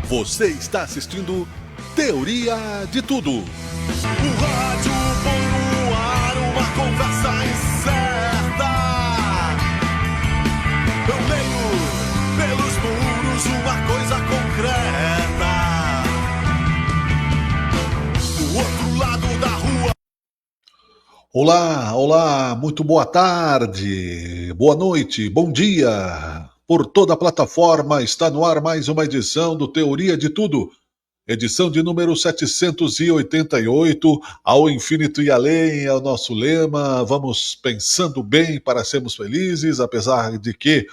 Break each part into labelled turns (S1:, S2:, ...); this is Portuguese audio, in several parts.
S1: Você está assistindo Teoria de Tudo.
S2: O rádio põe no ar uma conversa incerta. Eu leio pelos muros uma coisa concreta. Do outro lado da rua.
S1: Olá, muito boa tarde, boa noite, bom dia. Por toda a plataforma está no ar mais uma edição do Teoria de Tudo. Edição de número 788, ao infinito e além é o nosso lema. Vamos pensando bem para sermos felizes, apesar de que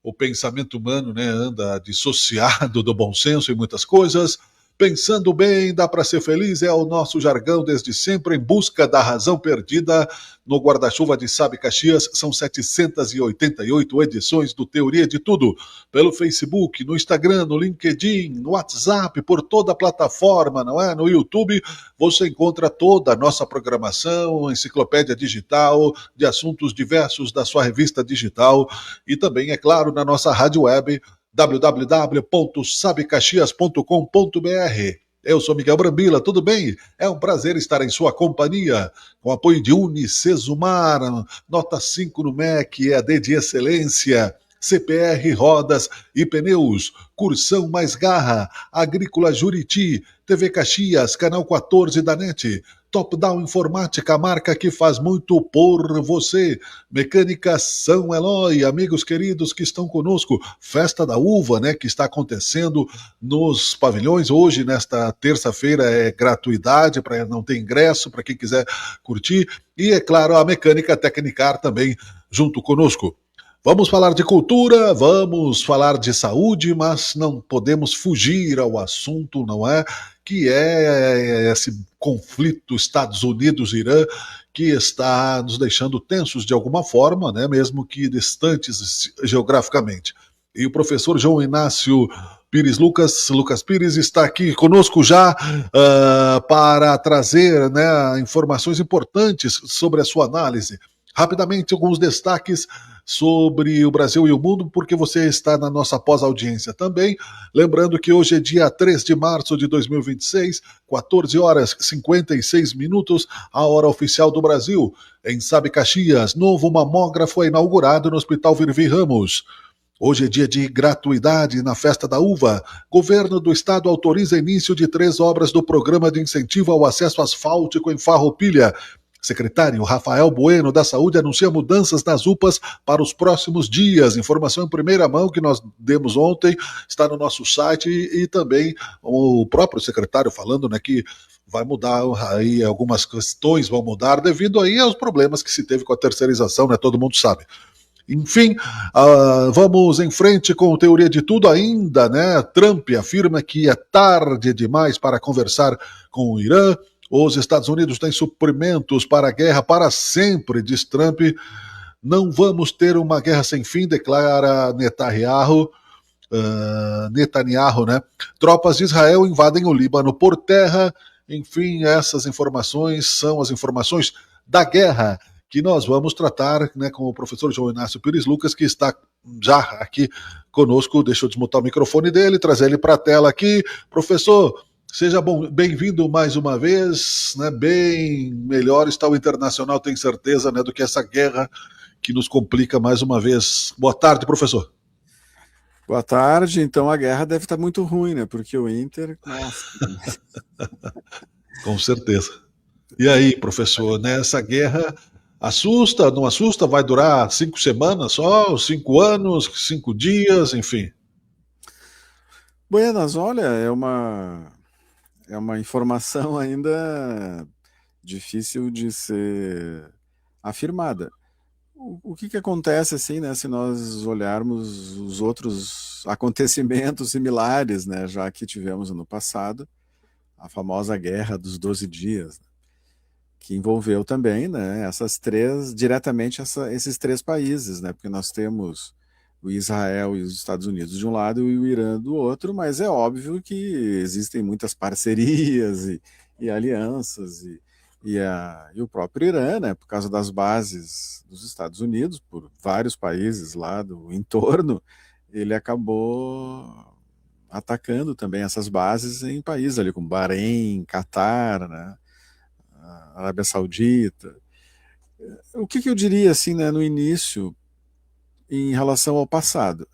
S1: o pensamento humano, anda dissociado do bom senso em muitas coisas. Pensando bem, dá para ser feliz, é o nosso jargão desde sempre, em busca da razão perdida. No guarda-chuva de Sabe Caxias, são 788 edições do Teoria de Tudo. Pelo Facebook, no Instagram, no LinkedIn, no WhatsApp, por toda a plataforma, não é? No YouTube, você encontra toda a nossa programação, enciclopédia digital, de assuntos diversos da sua revista digital e também, é claro, na nossa rádio web, www.sabecaxias.com.br. Eu sou Miguel Brambila, tudo bem? É um prazer estar em sua companhia, com apoio de Unicesumar, nota 5 no MEC, EAD de excelência, CPR Rodas e Pneus, Cursão Mais Garra, Agrícola Juriti, TV Caxias, Canal 14 da NET, Top Down Informática, a marca que faz muito por você. Mecânica São Eloy, amigos queridos que estão conosco. Festa da Uva, que está acontecendo nos pavilhões. Hoje, nesta terça-feira, é gratuidade, para não ter ingresso, para quem quiser curtir. E, é claro, a Mecânica Tecnicar também junto conosco. Vamos falar de cultura, vamos falar de saúde, mas não podemos fugir ao assunto, não é? Que é esse conflito Estados Unidos-Irã que está nos deixando tensos de alguma forma, mesmo que distantes geograficamente. E o professor João Inácio Pires Lucas Pires está aqui conosco já para trazer informações importantes sobre a sua análise. Rapidamente, alguns destaques sobre o Brasil e o mundo, porque você está na nossa pós-audiência também. Lembrando que hoje é dia 3 de março de 2026, 14 horas e 56 minutos, a hora oficial do Brasil. Em Sabe Caxias, novo mamógrafo é inaugurado no Hospital Virvi Ramos. Hoje é dia de gratuidade na Festa da Uva. Governo do Estado autoriza início de 3 obras do Programa de Incentivo ao Acesso Asfáltico em Farroupilha. Secretário Rafael Bueno da Saúde anuncia mudanças nas UPAs para os próximos dias. Informação em primeira mão que nós demos ontem, está no nosso site e também o próprio secretário falando que vai mudar aí, algumas questões vão mudar devido aí aos problemas que se teve com a terceirização, todo mundo sabe. Enfim, vamos em frente com Teoria de Tudo ainda, Trump afirma que é tarde demais para conversar com o Irã. Os Estados Unidos têm suprimentos para a guerra para sempre, diz Trump. Não vamos ter uma guerra sem fim, declara Netanyahu. Tropas de Israel invadem o Líbano por terra. Enfim, essas informações são as informações da guerra que nós vamos tratar com o professor João Inácio Pires Lucas, que está já aqui conosco. Deixa eu desmutar o microfone dele, trazer ele para a tela aqui. Professor, seja bem-vindo mais uma vez, bem melhor está o internacional, tenho certeza, do que essa guerra que nos complica mais uma vez. Boa tarde, professor.
S3: Boa tarde, então a guerra deve estar muito ruim, porque o Inter... Nossa.
S1: Com certeza. E aí, professor, essa guerra assusta, não assusta? Vai durar 5 semanas só, 5 anos, 5 dias, enfim?
S3: Buenas, olha, é uma informação ainda difícil de ser afirmada. O que acontece assim, se nós olharmos os outros acontecimentos similares, já que tivemos no passado, a famosa Guerra dos 12 Dias, que envolveu também diretamente esses 3 países, porque nós temos o Israel e os Estados Unidos de um lado e o Irã do outro, mas é óbvio que existem muitas parcerias e alianças e o próprio Irã, por causa das bases dos Estados Unidos, por vários países lá do entorno, ele acabou atacando também essas bases em países ali como Bahrein, Catar, né, Arábia Saudita. O que eu diria assim, né, no início em relação ao passado?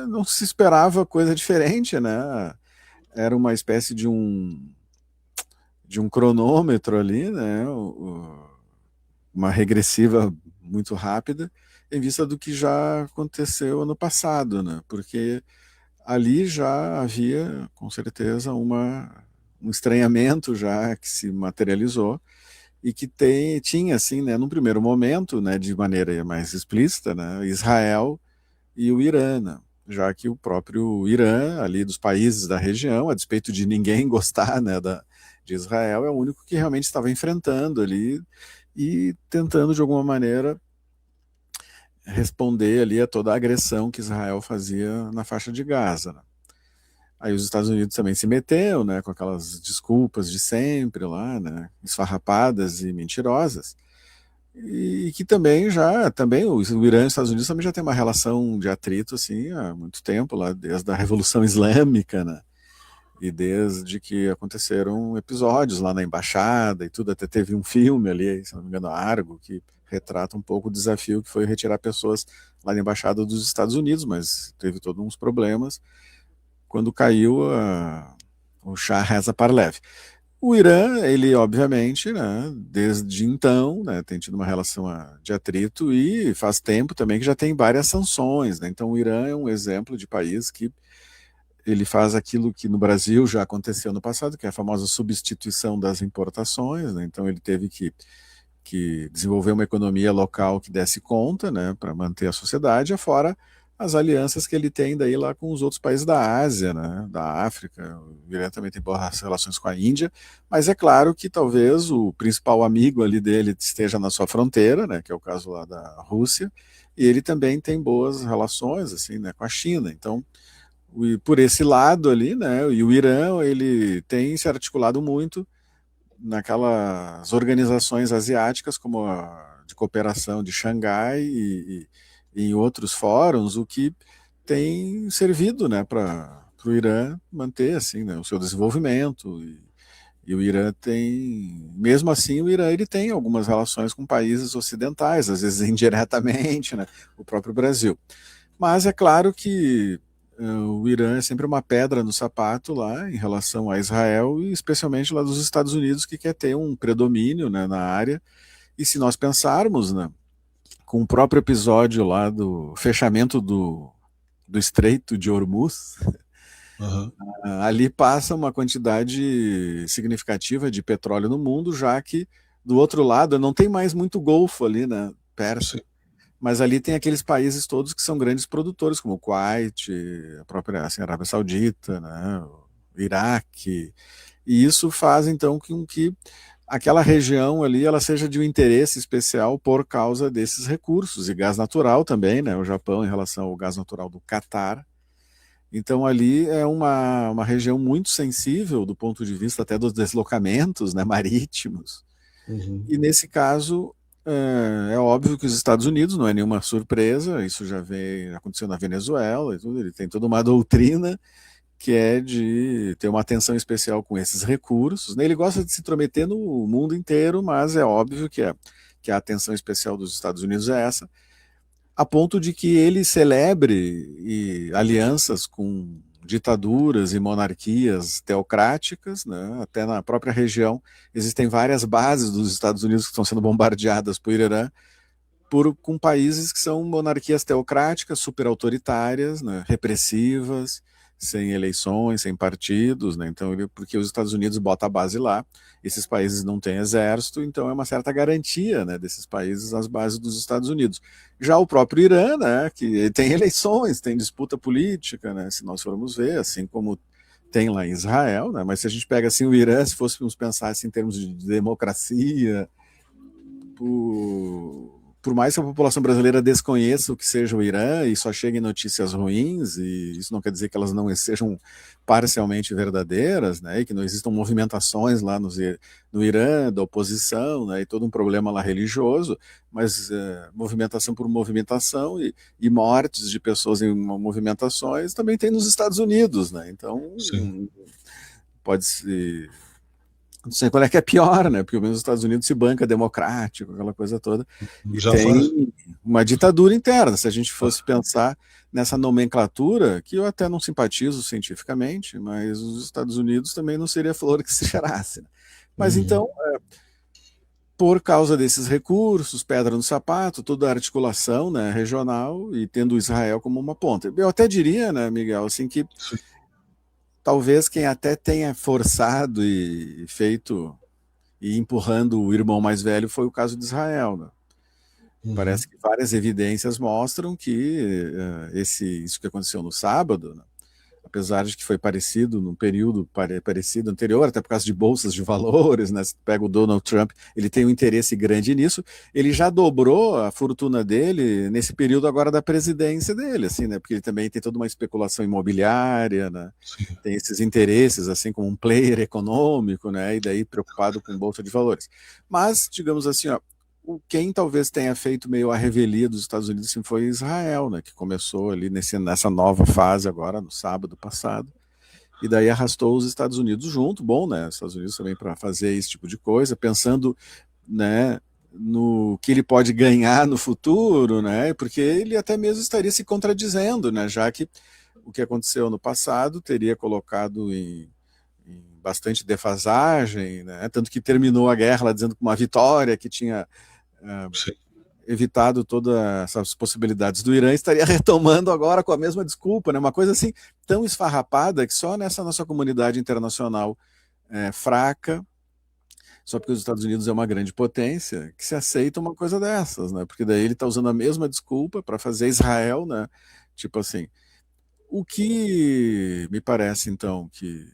S3: Não se esperava coisa diferente, né? Era uma espécie de um cronômetro ali, né? Uma regressiva muito rápida em vista do que já aconteceu ano passado, né? Porque ali já havia, com certeza, um estranhamento já que se materializou e que tinha, assim, né, num primeiro momento, né, de maneira mais explícita, né, Israel e o Irã, né, já que o próprio Irã, ali dos países da região, a despeito de ninguém gostar, né, de Israel, é o único que realmente estava enfrentando ali e tentando, de alguma maneira, responder ali a toda a agressão que Israel fazia na faixa de Gaza, né. Aí os Estados Unidos também se meteu, né, com aquelas desculpas de sempre lá, né, esfarrapadas e mentirosas, e que também o Irã e os Estados Unidos também já tem uma relação de atrito assim há muito tempo, lá desde a Revolução Islâmica, né, e desde que aconteceram episódios lá na embaixada e tudo, até teve um filme ali, se não me engano, Argo, que retrata um pouco o desafio que foi retirar pessoas lá na embaixada dos Estados Unidos, mas teve todos uns problemas quando caiu o Shah Reza Pahlavi. O Irã, ele obviamente, né, desde então, né, tem tido uma relação de atrito e faz tempo também que já tem várias sanções, né. Então o Irã é um exemplo de país que ele faz aquilo que no Brasil já aconteceu no passado, que é a famosa substituição das importações, né. Então ele teve que desenvolver uma economia local que desse conta, né, para manter a sociedade, afora as alianças que ele tem daí lá com os outros países da Ásia, né, da África. O Irã também tem boas relações com a Índia, mas é claro que talvez o principal amigo ali dele esteja na sua fronteira, né, que é o caso lá da Rússia, e ele também tem boas relações assim, né, com a China. Então, por esse lado ali, né, e o Irã ele tem se articulado muito naquelas organizações asiáticas como a de cooperação de Xangai e em outros fóruns, o que tem servido, né, para o Irã manter assim, né, o seu desenvolvimento e o Irã tem, mesmo assim, o Irã ele tem algumas relações com países ocidentais, às vezes indiretamente, né, o próprio Brasil. Mas é claro que o Irã é sempre uma pedra no sapato lá em relação a Israel e especialmente lá dos Estados Unidos que quer ter um predomínio, né, na área. E se nós pensarmos, né, com o próprio episódio lá do fechamento do Estreito de Hormuz,
S1: Aham.
S3: ali passa uma quantidade significativa de petróleo no mundo, já que do outro lado não tem mais muito Golfo ali, né,
S1: Sim.
S3: perto. Mas ali tem aqueles países todos que são grandes produtores, como o Kuwait, a própria assim, Arábia Saudita, né, o Iraque. E isso faz então com que aquela região ali ela seja de um interesse especial por causa desses recursos e gás natural também, né? O Japão em relação ao gás natural do Catar. Então ali é uma região muito sensível do ponto de vista até dos deslocamentos, né, marítimos.
S1: Uhum.
S3: E nesse caso é óbvio que os Estados Unidos não é nenhuma surpresa, isso já vem acontecendo na Venezuela e tudo, ele tem toda uma doutrina que é de ter uma atenção especial com esses recursos, né? Ele gosta de se intrometer no mundo inteiro, mas é óbvio que a atenção especial dos Estados Unidos é essa, a ponto de que ele celebre alianças com ditaduras e monarquias teocráticas, né? Até na própria região existem várias bases dos Estados Unidos que estão sendo bombardeadas por Irã, com países que são monarquias teocráticas, super autoritárias, né, repressivas, sem eleições, sem partidos, né, então porque os Estados Unidos botam a base lá, esses países não têm exército, então é uma certa garantia, né, desses países às bases dos Estados Unidos. Já o próprio Irã, né, que tem eleições, tem disputa política, né, se nós formos ver, assim como tem lá em Israel, né, mas se a gente pega assim o Irã, se fôssemos pensar assim, em termos de democracia, por por mais que a população brasileira desconheça o que seja o Irã e só cheguem notícias ruins, e isso não quer dizer que elas não sejam parcialmente verdadeiras, né, e que não existam movimentações lá no Irã, da oposição, né, e todo um problema lá religioso, mas movimentação por movimentação e mortes de pessoas em movimentações também tem nos Estados Unidos, né, então
S1: Sim.
S3: pode-se... Não sei qual é que é pior, né? Porque mesmo os Estados Unidos se banca democrático, aquela coisa toda, e
S1: Já faz.
S3: tem uma ditadura interna. Se a gente fosse pensar nessa nomenclatura, que eu até não simpatizo cientificamente, mas os Estados Unidos também não seria flor que se cheirasse, né? Mas então, por causa desses recursos, pedra no sapato, toda a articulação, né, regional, e tendo Israel como uma ponta. Eu até diria, né, Miguel, assim, que
S1: Sim.
S3: talvez quem até tenha forçado e feito e empurrando o irmão mais velho foi o caso de Israel, né? Parece que várias evidências mostram que isso que aconteceu no sábado, né, apesar de que foi parecido num período parecido anterior, até por causa de bolsas de valores, né? Se pega o Donald Trump, ele tem um interesse grande nisso. Ele já dobrou a fortuna dele nesse período agora da presidência dele, assim, né? Porque ele também tem toda uma especulação imobiliária, né?
S1: Sim.
S3: Tem esses interesses, assim, como um player econômico, né? E daí preocupado com bolsa de valores. Mas, digamos assim, ó, quem talvez tenha feito meio a revelia dos Estados Unidos assim, foi Israel, né, que começou ali nessa nova fase agora, no sábado passado, e daí arrastou os Estados Unidos junto, bom, né, os Estados Unidos também para fazer esse tipo de coisa, pensando, né, no que ele pode ganhar no futuro, né, porque ele até mesmo estaria se contradizendo, né, já que o que aconteceu no passado teria colocado em bastante defasagem, né, tanto que terminou a guerra lá dizendo que uma vitória que tinha evitado todas essas possibilidades do Irã, estaria retomando agora com a mesma desculpa, né? Uma coisa assim tão esfarrapada que só nessa nossa comunidade internacional fraca, só porque os Estados Unidos é uma grande potência, que se aceita uma coisa dessas, né? Porque daí ele está usando a mesma desculpa para fazer Israel, né? Tipo assim, o que me parece então que,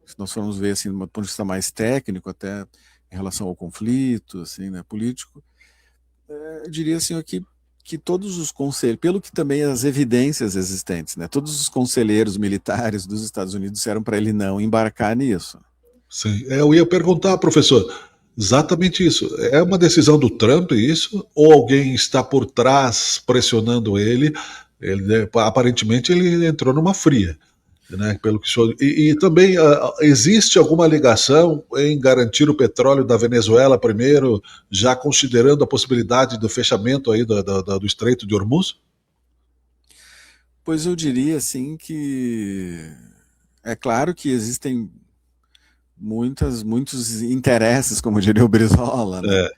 S3: se nós formos ver assim, de um ponto de vista mais técnico até em relação ao conflito, assim, né, político, eu diria assim que todos os conselheiros, pelo que também as evidências existentes, né, todos os conselheiros militares dos Estados Unidos disseram para ele não embarcar nisso.
S1: Sim. Eu ia perguntar, professor, exatamente isso. É uma decisão do Trump isso? Ou alguém está por trás pressionando ele? Aparentemente ele entrou numa fria. Né, pelo que senhor... e também existe alguma ligação em garantir o petróleo da Venezuela primeiro, já considerando a possibilidade do fechamento aí do Estreito de Hormuz?
S3: Pois eu diria assim que é claro que existem muitos interesses, como diria o Brizola, né?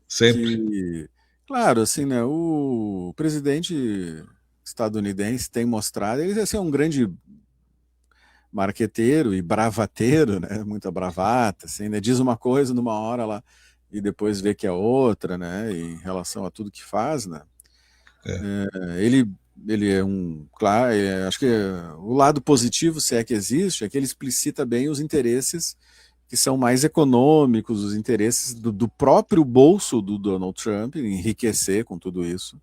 S1: Sempre.
S3: Que, claro, assim, né? O presidente estadunidense tem mostrado, ele assim, é um grande marqueteiro e bravateiro, né? Muita bravata, assim, né? Diz uma coisa numa hora lá e depois vê que é outra, né? Em relação a tudo que faz, né? Ele é claro, acho que o lado positivo, se é que existe, é que ele explicita bem os interesses que são mais econômicos, os interesses do próprio bolso do Donald Trump, enriquecer com tudo isso,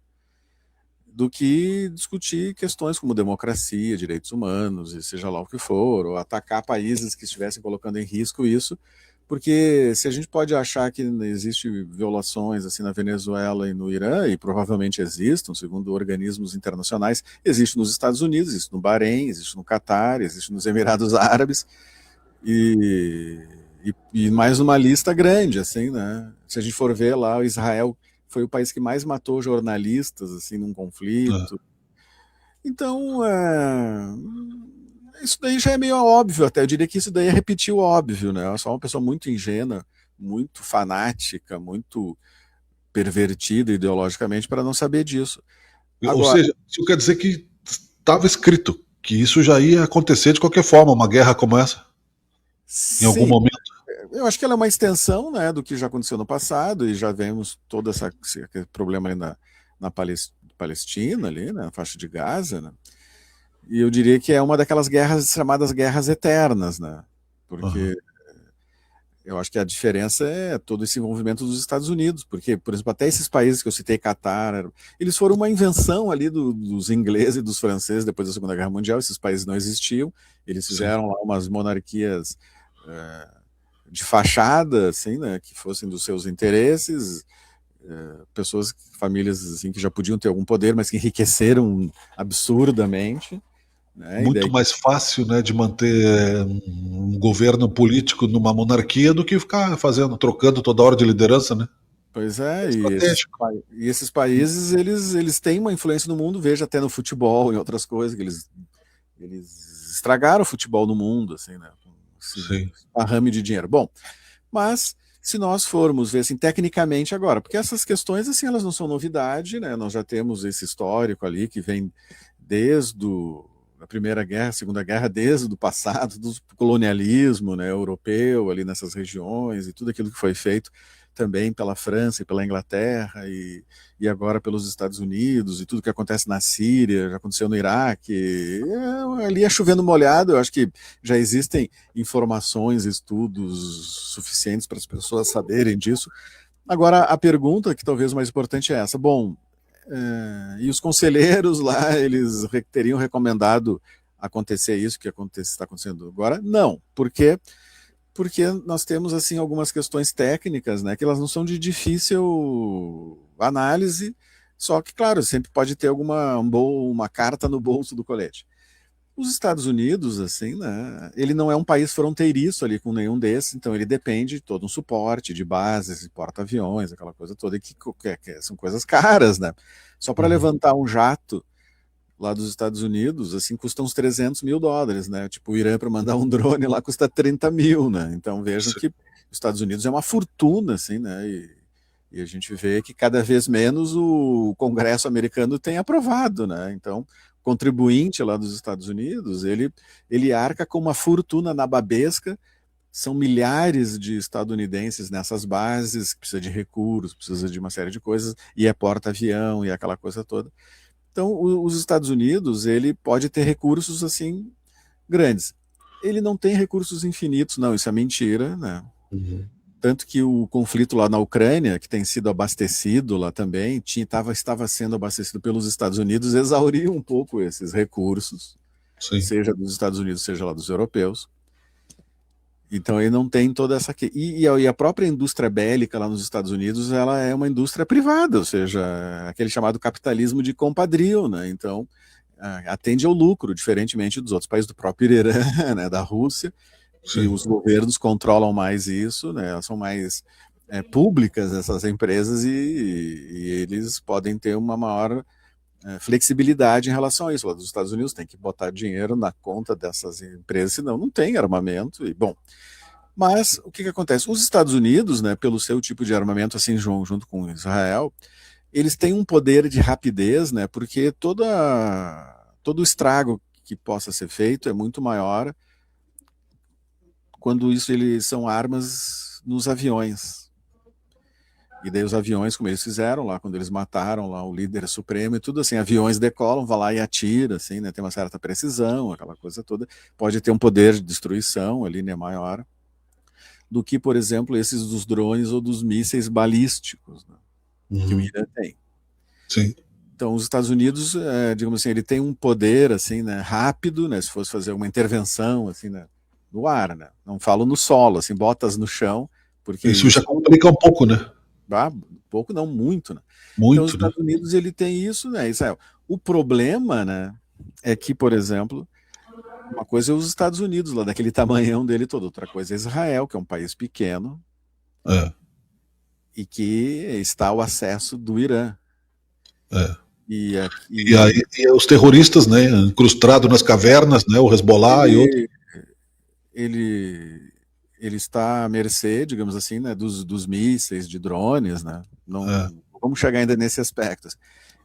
S3: do que discutir questões como democracia, direitos humanos, e seja lá o que for, ou atacar países que estivessem colocando em risco isso, porque se a gente pode achar que existem violações assim na Venezuela e no Irã, e provavelmente existam, segundo organismos internacionais, existe nos Estados Unidos, existe no Bahrein, existe no Catar, existe nos Emirados Árabes, e mais uma lista grande, assim, né? Se a gente for ver lá, o Israel foi o país que mais matou jornalistas, assim, num conflito. Então, isso daí já é meio óbvio até. Eu diria que isso daí é repetir o óbvio, né? Eu sou uma pessoa muito ingênua, muito fanática, muito pervertida ideologicamente para não saber disso.
S1: Ou
S3: Agora,
S1: seja, isso quer dizer que estava escrito que isso já ia acontecer de qualquer forma, uma guerra como essa, em algum
S3: sim,
S1: momento.
S3: eu acho que ela é uma extensão, né, do que já aconteceu no passado, e já vemos todo esse problema ali na Palestina, ali, né, na faixa de Gaza, né? E eu diria que é uma daquelas guerras chamadas guerras eternas, né? Porque Eu acho que a diferença é todo esse envolvimento dos Estados Unidos, porque, por exemplo, até esses países que eu citei, Catar, eles foram uma invenção ali dos ingleses e dos franceses depois da Segunda Guerra Mundial. Esses países não existiam, eles
S1: Sim.
S3: fizeram lá umas monarquias de fachada, assim, né, que fossem dos seus interesses, pessoas, famílias assim, que já podiam ter algum poder, mas que enriqueceram absurdamente. Né,
S1: Muito mais fácil, né, de manter um governo político numa monarquia do que ficar trocando toda hora de liderança, né?
S3: Pois
S1: É
S3: é,
S1: estratégico.
S3: e esses países, eles têm uma influência no mundo, veja até no futebol e outras coisas, que eles estragaram o futebol no mundo, assim, né, com esse
S1: Sim.
S3: arrame de dinheiro. Bom, mas se nós formos ver, assim, tecnicamente agora, porque essas questões, assim, elas não são novidade, né, nós já temos esse histórico ali que vem desde a Primeira Guerra, a Segunda Guerra, desde o passado, do colonialismo, né, europeu ali nessas regiões e tudo aquilo que foi feito também pela França e pela Inglaterra e agora pelos Estados Unidos e tudo que acontece na Síria, já aconteceu no Iraque, ali é chovendo molhado. Eu acho que já existem informações, estudos suficientes para as pessoas saberem disso. Agora, a pergunta que talvez mais importante é essa. Bom, e os conselheiros lá, eles teriam recomendado acontecer isso que está acontecendo agora? Não, porque nós temos assim algumas questões técnicas, né, que elas não são de difícil análise, só que claro, sempre pode ter uma carta no bolso do colete. Os Estados Unidos, assim, né, ele não é um país fronteiriço ali com nenhum desses, então ele depende de todo um suporte de bases, de porta-aviões, aquela coisa toda, que são coisas caras, né? Só para levantar um jato lá dos Estados Unidos, assim, custa uns $300 mil, né? Tipo, o Irã para mandar um drone lá custa 30 mil, né? Então vejam
S1: Sim.
S3: que os Estados Unidos é uma fortuna, assim, né? E a gente vê que cada vez menos o Congresso americano tem aprovado, né? Então, o contribuinte lá dos Estados Unidos, ele arca com uma fortuna nababesca. São milhares de estadunidenses nessas bases, precisa de recursos, precisa de uma série de coisas, e é porta-avião e aquela coisa toda. Então, os Estados Unidos, ele pode ter recursos assim grandes. Ele não tem recursos infinitos, não, isso é mentira, né?
S1: Uhum.
S3: Tanto que o conflito lá na Ucrânia, que tem sido abastecido lá também, estava sendo abastecido pelos Estados Unidos, exauriu um pouco esses recursos,
S1: Sim.
S3: seja dos Estados Unidos, seja lá dos europeus. Então ele não tem toda essa... E a própria indústria bélica lá nos Estados Unidos, ela é uma indústria privada, ou seja, aquele chamado capitalismo de compadrio, né? Então atende ao lucro, diferentemente dos outros países do próprio Irã, né, da Rússia, que
S1: Sim.
S3: os governos controlam mais isso, né? Elas são mais públicas, essas empresas, e eles podem ter uma maior flexibilidade em relação a isso. Lá dos Estados Unidos tem que botar dinheiro na conta dessas empresas, senão não tem armamento. E bom, mas o que acontece? Os Estados Unidos, né, pelo seu tipo de armamento, assim, junto com Israel, eles têm um poder de rapidez, né, porque todo o estrago que possa ser feito é muito maior quando eles são armas nos aviões. E daí os aviões, como eles fizeram lá, quando eles mataram lá o líder supremo e tudo assim, aviões decolam, vai lá e atira, assim, né, tem uma certa precisão, aquela coisa toda. Pode ter um poder de destruição ali, né, maior do que, por exemplo, esses dos drones ou dos mísseis balísticos, né, que o Irã tem.
S1: Sim.
S3: Então, os Estados Unidos, digamos assim, ele tem um poder, assim, né, rápido, né, se fosse fazer uma intervenção, assim, né, no ar, né, não falo no solo, assim, botas no chão, porque
S1: Isso já complica um pouco, né?
S3: Pouco não, muito, né? Então os
S1: Muito, né?
S3: Estados Unidos ele tem isso, né, Israel. O problema, né, é que, por exemplo, uma coisa é os Estados Unidos, lá daquele tamanhão dele todo, outra coisa é Israel, que é um país pequeno e que está ao acesso do Irã.
S1: E aí os terroristas, né, incrustados nas cavernas, né, o Hezbollah e outros.
S3: Ele está à mercê, digamos assim, né, dos mísseis, de drones, né? Não vamos chegar ainda nesse aspecto.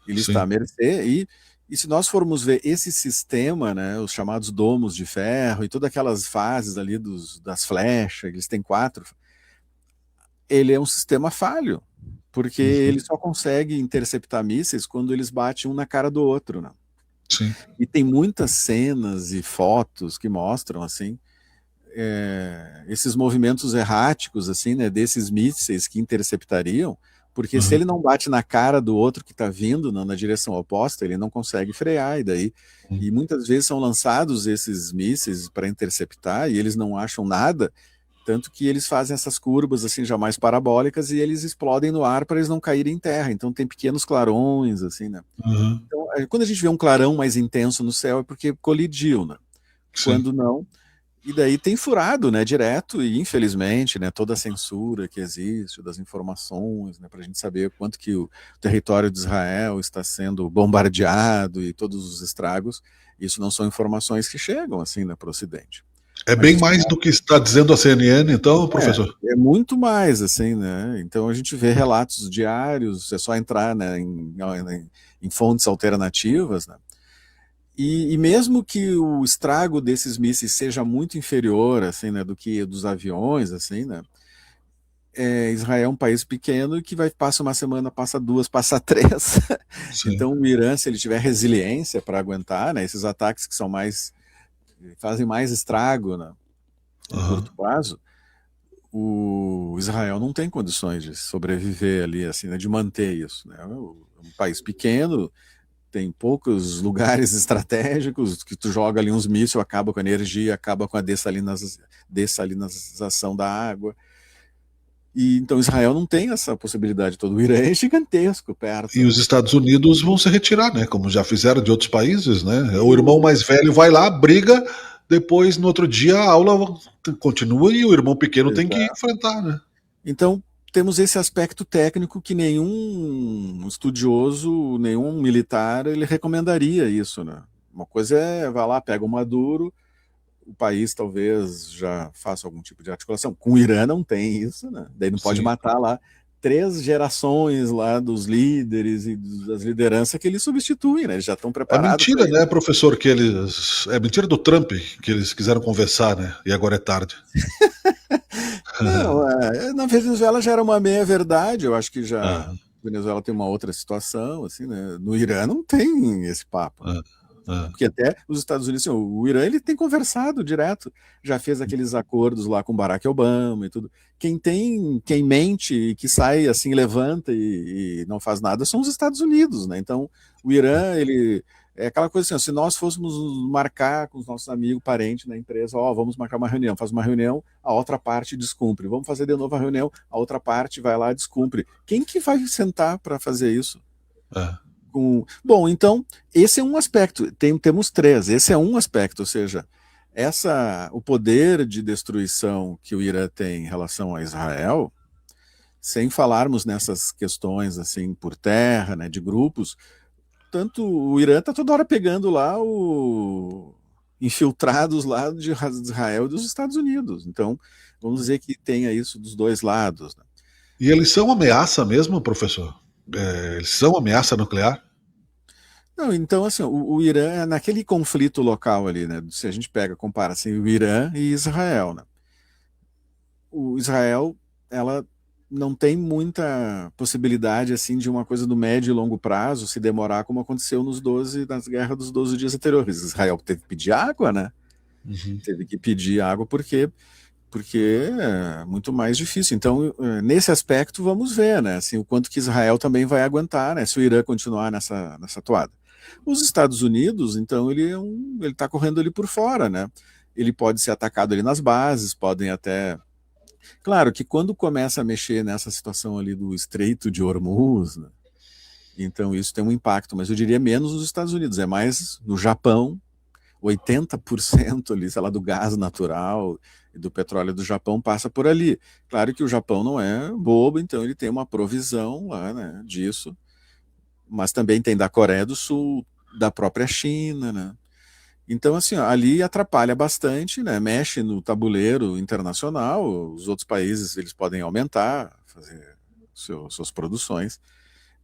S3: Ele está à mercê e se nós formos ver esse sistema, né, os chamados domos de ferro e todas aquelas fases ali das flechas, eles têm 4, ele é um sistema falho, porque ele só consegue interceptar mísseis quando eles batem um na cara do outro, né?
S1: Sim.
S3: E tem muitas cenas e fotos que mostram assim esses movimentos erráticos, assim, né, desses mísseis que interceptariam, porque se
S1: Uhum.
S3: ele não bate na cara do outro que está vindo na direção oposta, ele não consegue frear, e muitas vezes são lançados esses mísseis para interceptar e eles não acham nada, tanto que eles fazem essas curvas assim já mais parabólicas e eles explodem no ar para eles não caírem em terra. Então tem pequenos clarões, assim, né?
S1: Uhum.
S3: Então, quando a gente vê um clarão mais intenso no céu é porque colidiu, né?
S1: Sim.
S3: Quando não, e daí tem furado, né, direto, e infelizmente, né, toda a censura que existe das informações, né, para a gente saber quanto que o território de Israel está sendo bombardeado e todos os estragos, isso não são informações que chegam assim, né, para o Ocidente.
S1: É
S3: A
S1: bem
S3: gente
S1: mais do que está dizendo a CNN, então, professor?
S3: é muito mais assim, né? Então a gente vê relatos diários, é só entrar, né, em fontes alternativas, né? E mesmo que o estrago desses mísseis seja muito inferior, assim, né, do que dos aviões, assim, né, Israel é um país pequeno que passa uma semana, passa duas, passa três.
S1: Sim.
S3: Então o Irã, se ele tiver resiliência para aguentar, né, esses ataques que fazem mais estrago, né, em
S1: Uhum.
S3: curto prazo, o Israel não tem condições de sobreviver ali, assim, né, de manter isso, né? É um país pequeno, tem poucos lugares estratégicos que tu joga ali uns mísseis, acaba com a energia, acaba com a dessalinização da água. E então Israel não tem essa possibilidade toda. O Irã é gigantesco perto,
S1: E os
S3: né?
S1: Estados Unidos vão se retirar, né? Como já fizeram de outros países, né? O irmão mais velho vai lá, briga, depois no outro dia a aula continua e o irmão pequeno tem que
S3: Exato.
S1: enfrentar, né?
S3: Então temos esse aspecto técnico que nenhum estudioso, nenhum militar, ele recomendaria isso, né? Uma coisa vai lá, pega o Maduro, o país talvez já faça algum tipo de articulação. Com o Irã não tem isso, né? Daí não pode
S1: Sim.
S3: matar lá 3 gerações lá dos líderes e das lideranças que eles substituem, né? Eles já estão
S1: É
S3: preparados para
S1: mentira,
S3: isso.
S1: né, professor, que eles. É mentira do Trump que eles quiseram conversar, né? E agora é tarde.
S3: Não, na Venezuela já era uma meia-verdade, eu acho que já
S1: Ah,
S3: a Venezuela tem uma outra situação, assim, né? No Irã não tem esse papo, né?
S1: ah, ah.
S3: Porque até os Estados Unidos, assim, o Irã, ele tem conversado direto, já fez aqueles acordos lá com Barack Obama e tudo. Quem mente e que sai assim, levanta e não faz nada são os Estados Unidos, né? Então, o Irã, ele é aquela coisa assim, ó, se nós fôssemos marcar com os nossos amigos, parentes na empresa, ó, vamos marcar uma reunião, faz uma reunião, a outra parte descumpre. Vamos fazer de novo a reunião, a outra parte vai lá e descumpre. Quem que vai sentar para fazer isso?
S1: Ah.
S3: Bom, então, esse é um aspecto, temos três, esse é um aspecto, ou seja, o poder de destruição que o Irã tem em relação a Israel, sem falarmos nessas questões assim por terra, né, de grupos, tanto o Irã está toda hora pegando lá infiltrados lá de Israel e dos Estados Unidos, então vamos dizer que tenha isso dos dois lados, né?
S1: E eles são ameaça mesmo, professor? Eles são ameaça nuclear?
S3: Não, então, assim, o Irã, naquele conflito local ali, né? Se a gente compara assim, o Irã e Israel, né? O Israel, ela não tem muita possibilidade, assim, de uma coisa do médio e longo prazo se demorar, como aconteceu nas guerras dos 12 dias anteriores. Israel teve que pedir água, né?
S1: Uhum.
S3: Teve que pedir água porque é muito mais difícil. Então, nesse aspecto, vamos ver, né? Assim, o quanto que Israel também vai aguentar, né? Se o Irã continuar nessa toada. Os Estados Unidos, então, ele está correndo ali por fora, né? Ele pode ser atacado ali nas bases, podem até. Claro que quando começa a mexer nessa situação ali do Estreito de Hormuz, né? Então isso tem um impacto, mas eu diria menos nos Estados Unidos, é mais no Japão, 80% ali, sei lá, do gás natural e do petróleo do Japão passa por ali. Claro que o Japão não é bobo, então ele tem uma provisão lá, né, disso, mas também tem da Coreia do Sul, da própria China, né? Então, assim, ó, ali atrapalha bastante, né? Mexe no tabuleiro internacional, os outros países eles podem aumentar, fazer suas produções,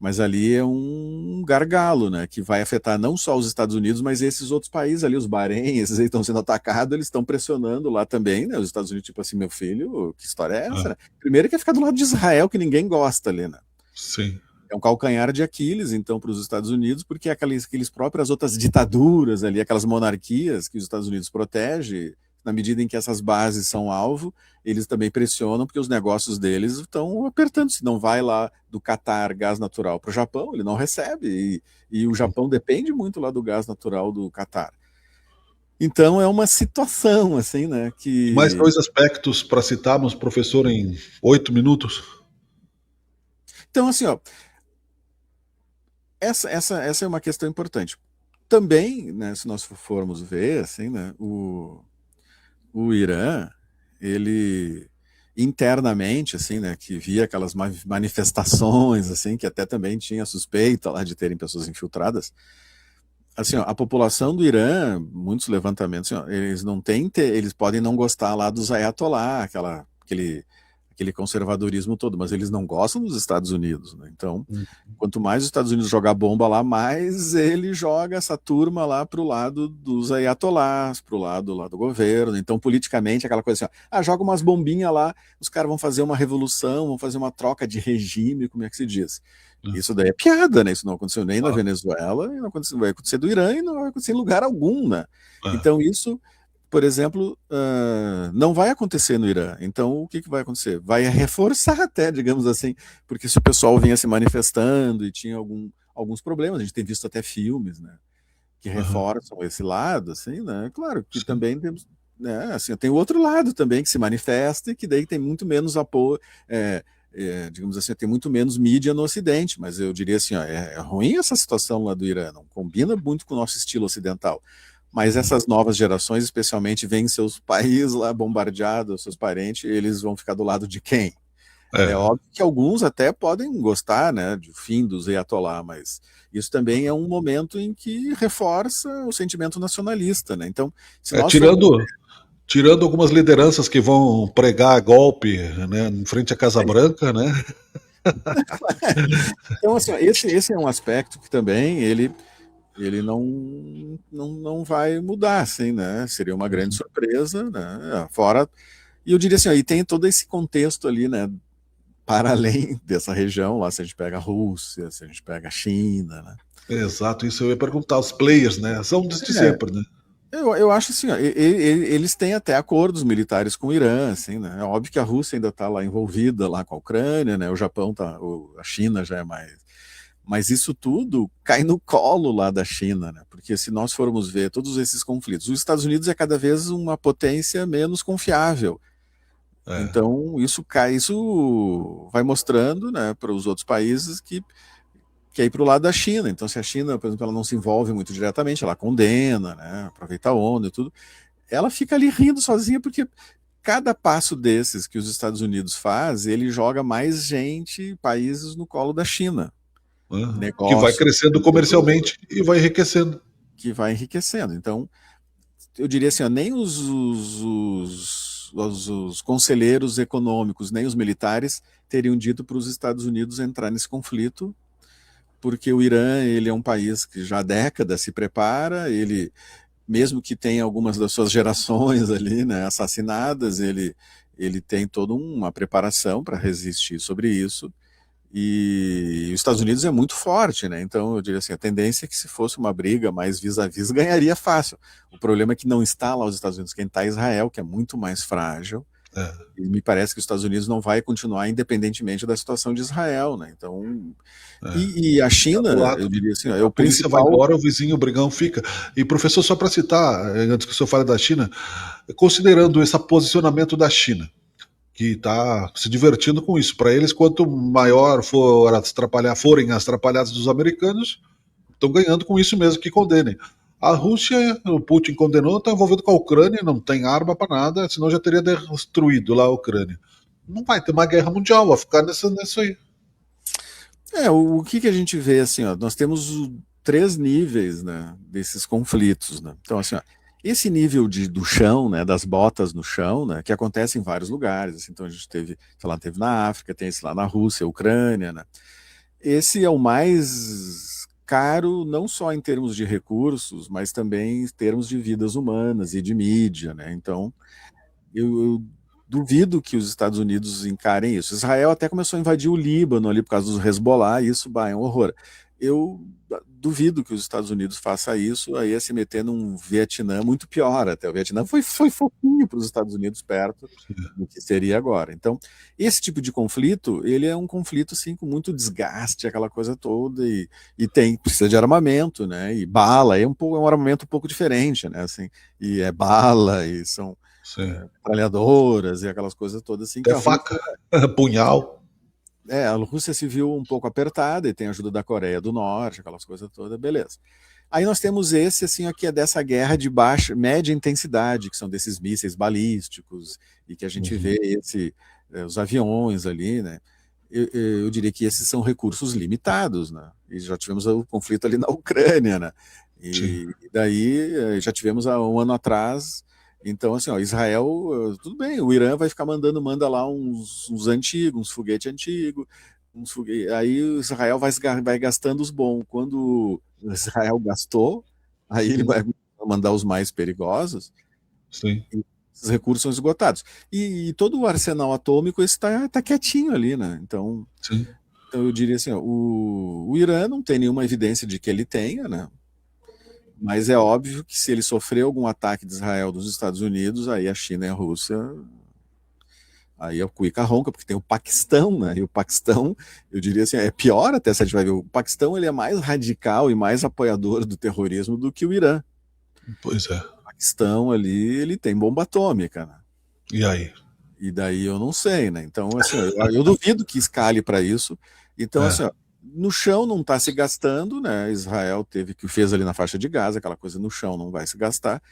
S3: mas ali é um gargalo, né, que vai afetar não só os Estados Unidos, mas esses outros países ali, os Bahrein, esses aí estão sendo atacados, eles estão pressionando lá também, né, os Estados Unidos, tipo assim, meu filho, que história é essa,
S1: Ah,
S3: né? Primeiro que é ficar do lado de Israel, que ninguém gosta ali, né?
S1: sim.
S3: É um calcanhar de Aquiles, então, para os Estados Unidos, porque aquelas próprias outras ditaduras ali, aquelas monarquias que os Estados Unidos protege, na medida em que essas bases são alvo, eles também pressionam porque os negócios deles estão apertando. Se não vai lá do Catar gás natural para o Japão, ele não recebe, e o Japão depende muito lá do gás natural do Catar. Então é uma situação assim, né?
S1: Mais dois aspectos para citarmos, professor, em 8 minutos.
S3: Então, assim, ó, essa é uma questão importante. Também, né, se nós formos ver, assim, né, o Irã, ele internamente, assim, né, que via aquelas manifestações, assim, que até também tinha suspeita lá de terem pessoas infiltradas. Assim, ó, a população do Irã, muitos levantamentos, assim, ó, eles não têm, eles podem não gostar lá dos Ayatollah, aquele conservadorismo todo, mas eles não gostam dos Estados Unidos, né? Então, quanto mais os Estados Unidos jogar bomba lá, mais ele joga essa turma lá pro lado dos Ayatollahs, pro lado lá do governo. Então, politicamente, aquela coisa assim, ó, joga umas bombinhas lá, os caras vão fazer uma revolução, vão fazer uma troca de regime, como é que se diz? Isso daí é piada, né? Isso não aconteceu nem na Venezuela, e não vai acontecer do Irã, e não vai acontecer em lugar algum, né? Então, isso, por exemplo, não vai acontecer no Irã. Então, o que vai acontecer? Vai reforçar até, digamos assim, porque se o pessoal vinha se manifestando e tinha alguns problemas, a gente tem visto até filmes, né, que reforçam esse lado, assim, né? Claro que também temos, né, assim, tem o outro lado também que se manifesta e que daí tem muito menos apoio, digamos assim, tem muito menos mídia no Ocidente, mas eu diria assim, ó, é ruim essa situação lá do Irã, não combina muito com o nosso estilo ocidental. Mas essas novas gerações, especialmente, veem seus países lá bombardeados, seus parentes, eles vão ficar do lado de quem? É óbvio que alguns até podem gostar, né, do fim dos Ayatollah, mas isso também é um momento em que reforça o sentimento nacionalista, né? Então, se nós
S1: tirando algumas lideranças que vão pregar golpe, né, em frente à Casa Branca, né?
S3: Então, assim, esse é um aspecto que também ele não vai mudar, assim, né? Seria uma grande surpresa, né? Fora, e eu diria assim, aí tem todo esse contexto ali, né? Para além dessa região, lá se a gente pega a Rússia, se a gente pega a China, né?
S1: Exato, isso eu ia perguntar, os players, né? São de sempre, né?
S3: Eu acho assim, ó, eles têm até acordos militares com o Irã, assim, né? É óbvio que a Rússia ainda está lá envolvida lá com a Ucrânia, né? O Japão tá, a China já é mais, mas isso tudo cai no colo lá da China, né? Porque se nós formos ver todos esses conflitos, os Estados Unidos é cada vez uma potência menos confiável. Então isso vai mostrando, né, para os outros países que é ir para o lado da China. Então, se a China, por exemplo, ela não se envolve muito diretamente, ela condena, né, aproveita a onda e tudo, ela fica ali rindo sozinha, porque cada passo desses que os Estados Unidos faz, ele joga mais gente, países no colo da China.
S1: Que vai crescendo comercialmente e vai enriquecendo.
S3: Que vai enriquecendo. Então, eu diria assim, ó, nem os conselheiros econômicos, nem os militares teriam dito para os Estados Unidos entrar nesse conflito, porque o Irã, ele é um país que já há décadas se prepara, ele, mesmo que tenha algumas das suas gerações ali, né, assassinadas, ele tem toda uma preparação para resistir sobre isso. E os Estados Unidos é muito forte, né? Então eu diria assim, a tendência é que se fosse uma briga mais vis-a-vis, ganharia fácil. O problema é que não está lá os Estados Unidos, quem está é Israel, que é muito mais frágil. E me parece que os Estados Unidos não vai continuar independentemente da situação de Israel, né? Então, e a China, eu diria assim, é o
S1: principal. Vai embora, o vizinho, o brigão fica. E professor, só para citar, antes que o senhor fale da China, considerando esse posicionamento da China, que está se divertindo com isso. Para eles, quanto maior forem as atrapalhadas dos americanos, estão ganhando com isso mesmo, que condenem. A Rússia, o Putin condenou, está envolvido com a Ucrânia, não tem arma para nada, senão já teria destruído lá a Ucrânia. Não vai ter uma guerra mundial, vai ficar nisso aí.
S3: O que a gente vê, assim, ó, nós temos 3 níveis, né, desses conflitos, né? Então, assim, ó, esse nível do chão, né, das botas no chão, né, que acontece em vários lugares, assim, então a gente teve na África, tem esse lá na Rússia, Ucrânia, né? Esse é o mais caro, não só em termos de recursos, mas também em termos de vidas humanas e de mídia, né? Então, eu duvido que os Estados Unidos encarem isso. Israel até começou a invadir o Líbano ali por causa dos Hezbollah, e isso é um horror. Eu duvido que os Estados Unidos faça isso, aí ia se meter num Vietnã muito pior até. O Vietnã foi fofinho para os Estados Unidos perto do que seria agora. Então, esse tipo de conflito, ele é um conflito assim, com muito desgaste, aquela coisa toda, e precisa de armamento, né? E bala, é um armamento um pouco diferente, né? Assim, e é bala, e são metralhadoras, e aquelas coisas todas assim.
S1: Até faca, punhal.
S3: A Rússia se viu um pouco apertada e tem a ajuda da Coreia do Norte, aquelas coisas todas, beleza. Aí nós temos esse, assim, aqui é dessa guerra de média intensidade, que são desses mísseis balísticos, e que a gente vê os aviões ali, né? Eu diria que esses são recursos limitados, né? E já tivemos o conflito ali na Ucrânia, né? E daí já tivemos há um ano atrás. Então, assim, ó, Israel, tudo bem, o Irã vai ficar manda lá uns antigos, uns foguetes antigos, aí o Israel vai gastando os bons. Quando o Israel gastou, aí ele vai mandar os mais perigosos.
S1: Sim.
S3: E esses recursos são esgotados. E todo o arsenal atômico está quietinho ali, né? Então eu diria assim, ó, o Irã não tem nenhuma evidência de que ele tenha, né? Mas é óbvio que se ele sofrer algum ataque de Israel dos Estados Unidos, aí a China e a Rússia, aí é o cuica ronca, porque tem o Paquistão, né? E o Paquistão, eu diria assim, é pior até se a gente vai ver. O Paquistão, ele é mais radical e mais apoiador do terrorismo do que o Irã.
S1: Pois é.
S3: O Paquistão ali, ele tem bomba atômica, né?
S1: E aí?
S3: E daí eu não sei, né? Então, assim, eu duvido que escale para isso. Então, assim, ó, no chão não está se gastando, né? Israel fez ali na faixa de Gaza, aquela coisa no chão não vai se gastar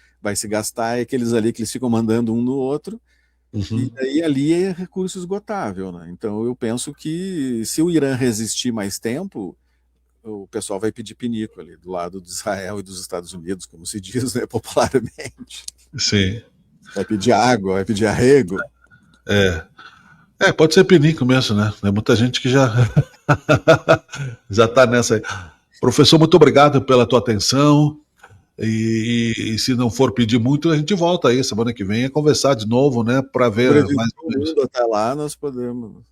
S3: é aqueles ali que eles ficam mandando um no outro, e daí ali é recurso esgotável, né? Então eu penso que se o Irã resistir mais tempo, o pessoal vai pedir pinico ali do lado de Israel e dos Estados Unidos, como se diz, né, popularmente.
S1: Sim.
S3: Vai pedir água, vai pedir arrego.
S1: Pode ser pinico mesmo, né? Tem muita gente que já já tá nessa aí. Professor, muito obrigado pela tua atenção. E se não for pedir muito, a gente volta aí semana que vem a conversar de novo, né? Para ver mais ou menos.
S3: Até lá nós podemos.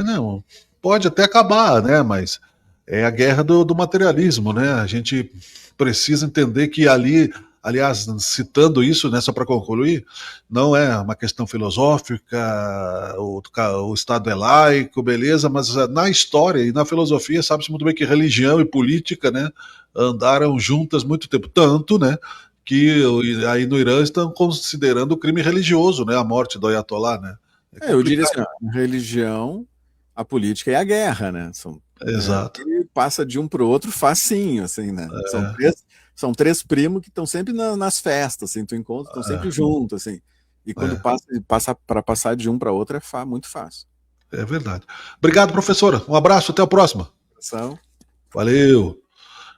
S1: Não, pode até acabar, né? Mas é a guerra do materialismo, né? A gente precisa entender que ali, aliás, citando isso, né, só para concluir, não é uma questão filosófica, o Estado é laico, beleza, mas na história e na filosofia sabe-se muito bem que religião e política, né, andaram juntas muito tempo, tanto, né, que aí no Irã estão considerando crime religioso, né, a morte do Ayatollah, né.
S3: Eu diria assim, a religião, a política e a guerra, né,
S1: exato.
S3: E passa de um para o outro facinho, assim, né, são três primos que estão sempre nas festas, assim, tu encontra, estão sempre juntos, assim. E quando passa para passar de um para outro é muito fácil.
S1: É verdade. Obrigado, professora. Um abraço, até a próxima. Valeu.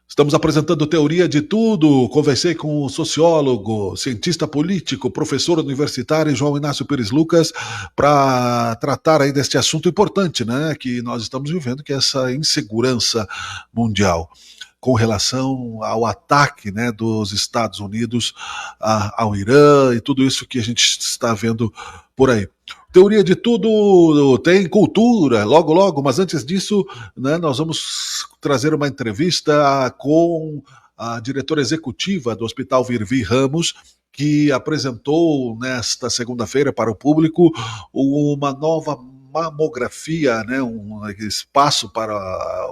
S1: Estamos apresentando Teoria de Tudo. Conversei com o sociólogo, cientista político, professor universitário João Inácio Pires Lucas para tratar aí deste assunto importante, né, que nós estamos vivendo, que é essa insegurança mundial com relação ao ataque, né, dos Estados Unidos ao Irã e tudo isso que a gente está vendo por aí. Teoria de Tudo tem cultura, logo, logo, mas antes disso, né, nós vamos trazer uma entrevista com a diretora executiva do Hospital Virvi Ramos, que apresentou nesta segunda-feira para o público uma nova mamografia, né, um espaço para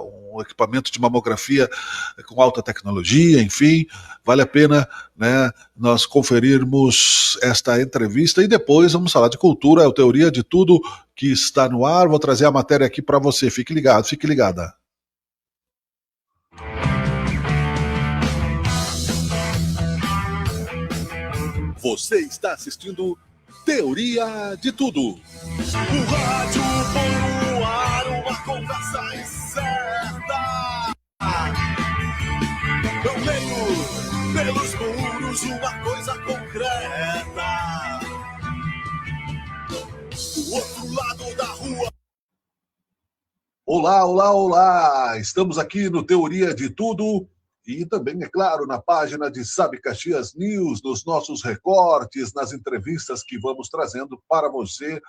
S1: um equipamento de mamografia com alta tecnologia, enfim, vale a pena, né, nós conferirmos esta entrevista e depois vamos falar de cultura, é o Teoria de Tudo que está no ar, vou trazer a matéria aqui para você, fique ligado, fique ligada. Você está assistindo Teoria de Tudo.
S2: O rádio põe no ar uma conversa incerta. Eu leio pelos muros uma coisa concreta. Do outro lado da rua.
S1: Olá, olá, olá! Estamos aqui no Teoria de Tudo e também, é claro, na página de Sabe Caxias News, nos nossos recortes, nas entrevistas que vamos trazendo para você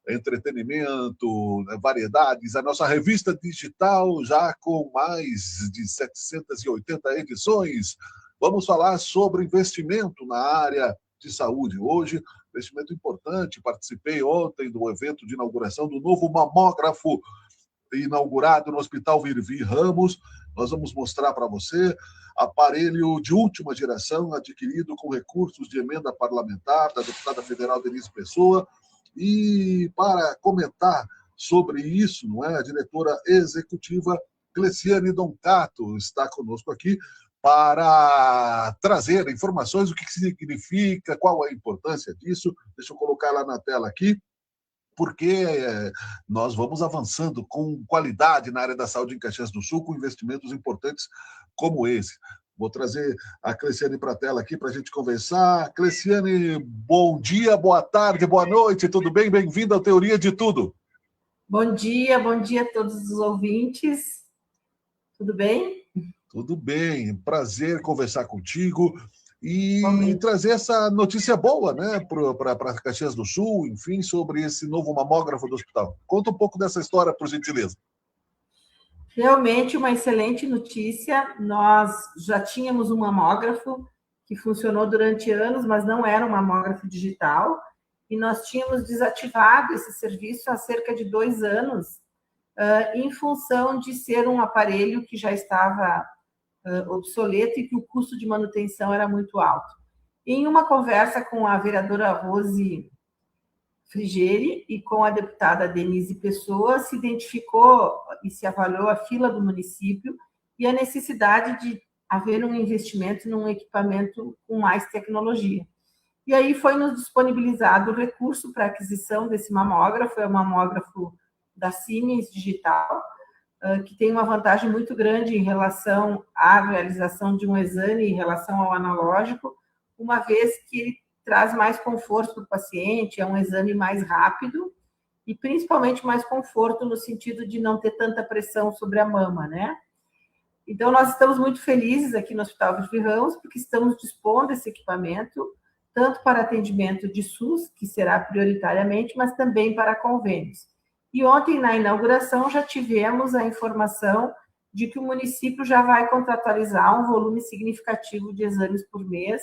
S1: entretenimento, né, variedades, a nossa revista digital já com mais de 780 edições. Vamos falar sobre investimento na área de saúde. Hoje, investimento importante. Participei ontem do evento de inauguração do novo mamógrafo inaugurado no Hospital Virvi Ramos. Nós vamos mostrar para você aparelho de última geração, adquirido com recursos de emenda parlamentar da deputada federal Denise Pessoa. E para comentar sobre isso, não é, a diretora executiva Cleciane Doncato está conosco aqui para trazer informações, o que significa, qual é a importância disso. Deixa eu colocar lá na tela aqui, porque nós vamos avançando com qualidade na área da saúde em Caxias do Sul, com investimentos importantes como esse. Vou trazer a Cleciane para a tela aqui para a gente conversar. Cleciane, bom dia, boa tarde, boa noite, tudo bem? Bem-vinda ao Teoria de Tudo.
S4: Bom dia a todos os ouvintes. Tudo bem?
S1: Tudo bem, prazer conversar contigo e trazer essa notícia boa, né, para Caxias do Sul, enfim, sobre esse novo mamógrafo do hospital. Conta um pouco dessa história, por gentileza.
S4: Realmente uma excelente notícia. Nós já tínhamos um mamógrafo que funcionou durante anos, mas não era um mamógrafo digital, e nós tínhamos desativado esse serviço há cerca de 2 anos, em função de ser um aparelho que já estava obsoleto e que o custo de manutenção era muito alto. Em uma conversa com a vereadora Rose Frigeri e com a deputada Denise Pessoa, se identificou e se avaliou a fila do município e a necessidade de haver um investimento num equipamento com mais tecnologia. E aí foi nos disponibilizado o recurso para a aquisição desse mamógrafo, é o mamógrafo da Siemens Digital, que tem uma vantagem muito grande em relação à realização de um exame em relação ao analógico, uma vez que ele traz mais conforto para o paciente, é um exame mais rápido e principalmente mais conforto no sentido de não ter tanta pressão sobre a mama, né? Então, nós estamos muito felizes aqui no Hospital Virvi Ramos, porque estamos dispondo desse equipamento, tanto para atendimento de SUS, que será prioritariamente, mas também para convênios. E ontem, na inauguração, já tivemos a informação de que o município já vai contratualizar um volume significativo de exames por mês